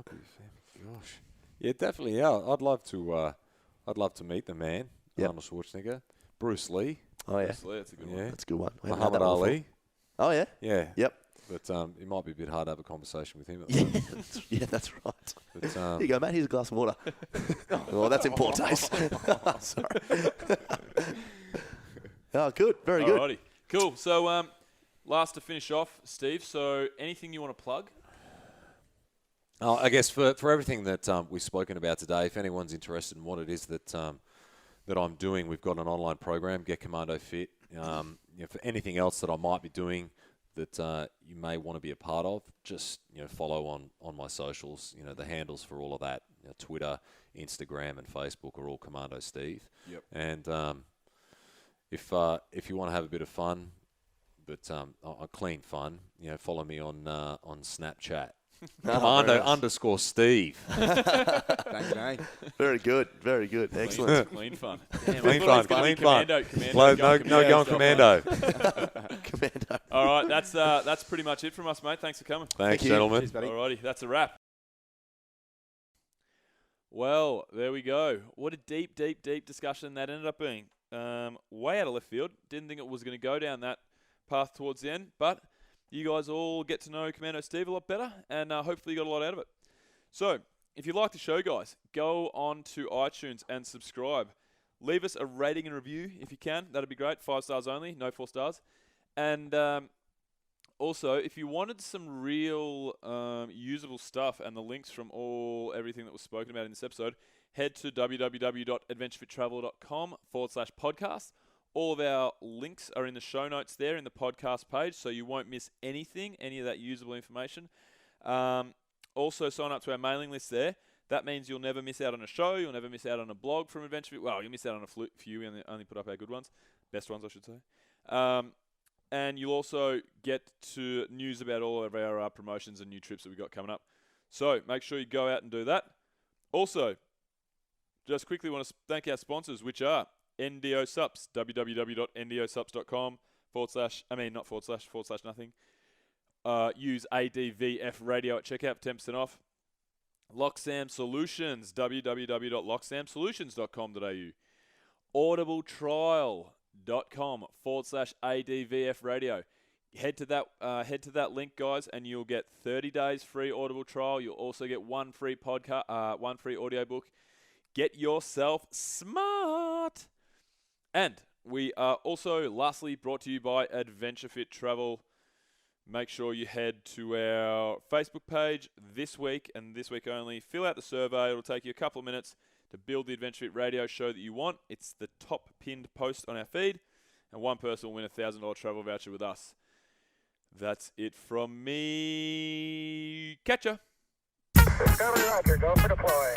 be family. Gosh. Yeah, definitely. Yeah, I'd love to meet the man, Yep. Arnold Schwarzenegger, Bruce Lee, Oh, yeah. That's a good one. yeah, That's a good one. I haven't had Muhammad that one before. Ali. Oh, yeah? Yeah. Yep. But it might be a bit hard to have a conversation with him. At the Yeah, moment. yeah, that's right. But, Here you go, mate. Here's a glass of water. Oh, that's in poor taste. Sorry. Oh, good. Very good. Alrighty. Cool. So, last to finish off, Steve. So, anything you want to plug? I guess for everything that we've spoken about today, if anyone's interested in what it is that I'm doing, we've got an online program, Get Commando Fit. For anything else that I might be doing that you may want to be a part of, just follow on my socials. The handles for all of that, Twitter, Instagram, and Facebook are all Commando Steve. Yep. And if you want to have a bit of fun, but a clean fun, follow me on Snapchat. Commando _ Steve. Bang, bang. Very good. Very good. Excellent. Clean fun. Clean fun. Clean fun. Commando, No going commando. Commando. All right, that's pretty much it from us, mate. Thanks for coming. Thanks, you. gentlemen. Cheers, buddy. Alrighty, that's a wrap. Well, there we go. What a deep discussion that ended up being. Way out of left field. Didn't think it was going to go down that path towards the end, but you guys all get to know Commando Steve a lot better, and hopefully you got a lot out of it. So, if you like the show, guys, go on to iTunes and subscribe. Leave us a rating and review if you can. That'd be great. 5 stars only, no 4 stars. And also, if you wanted some real usable stuff and the links from everything that was spoken about in this episode, head to www.adventurefittravel.com/podcast. All of our links are in the show notes there in the podcast page, so you won't miss anything, any of that usable information. Also, sign up to our mailing list there. That means you'll never miss out on a show. You'll never miss out on a blog from Adventure Fit. Well, you'll miss out on a few. We only put up our good ones. Best ones, I should say. And you'll also get to news about all of our promotions and new trips that we've got coming up. So make sure you go out and do that. Also, just quickly want to thank our sponsors, which are NDO Sups, www.ndosupps.com / nothing. Use ADVF radio at checkout for 10% off. Locksam Solutions, www.locksamsolutions.com.au. audibletrial.com / ADVF radio. Head to that link, guys, and you'll get 30 days free Audible trial. You'll also get one free podcast, one free audiobook. Get yourself smart. And we are also, lastly, brought to you by Adventure Fit Travel. Make sure you head to our Facebook page this week, and this week only. Fill out the survey. It'll take you a couple of minutes to build the Adventure Fit radio show that you want. It's the top pinned post on our feed, and one person will win a $1,000 travel voucher with us. That's it from me. Catch ya. Discovery Roger, go for deploy.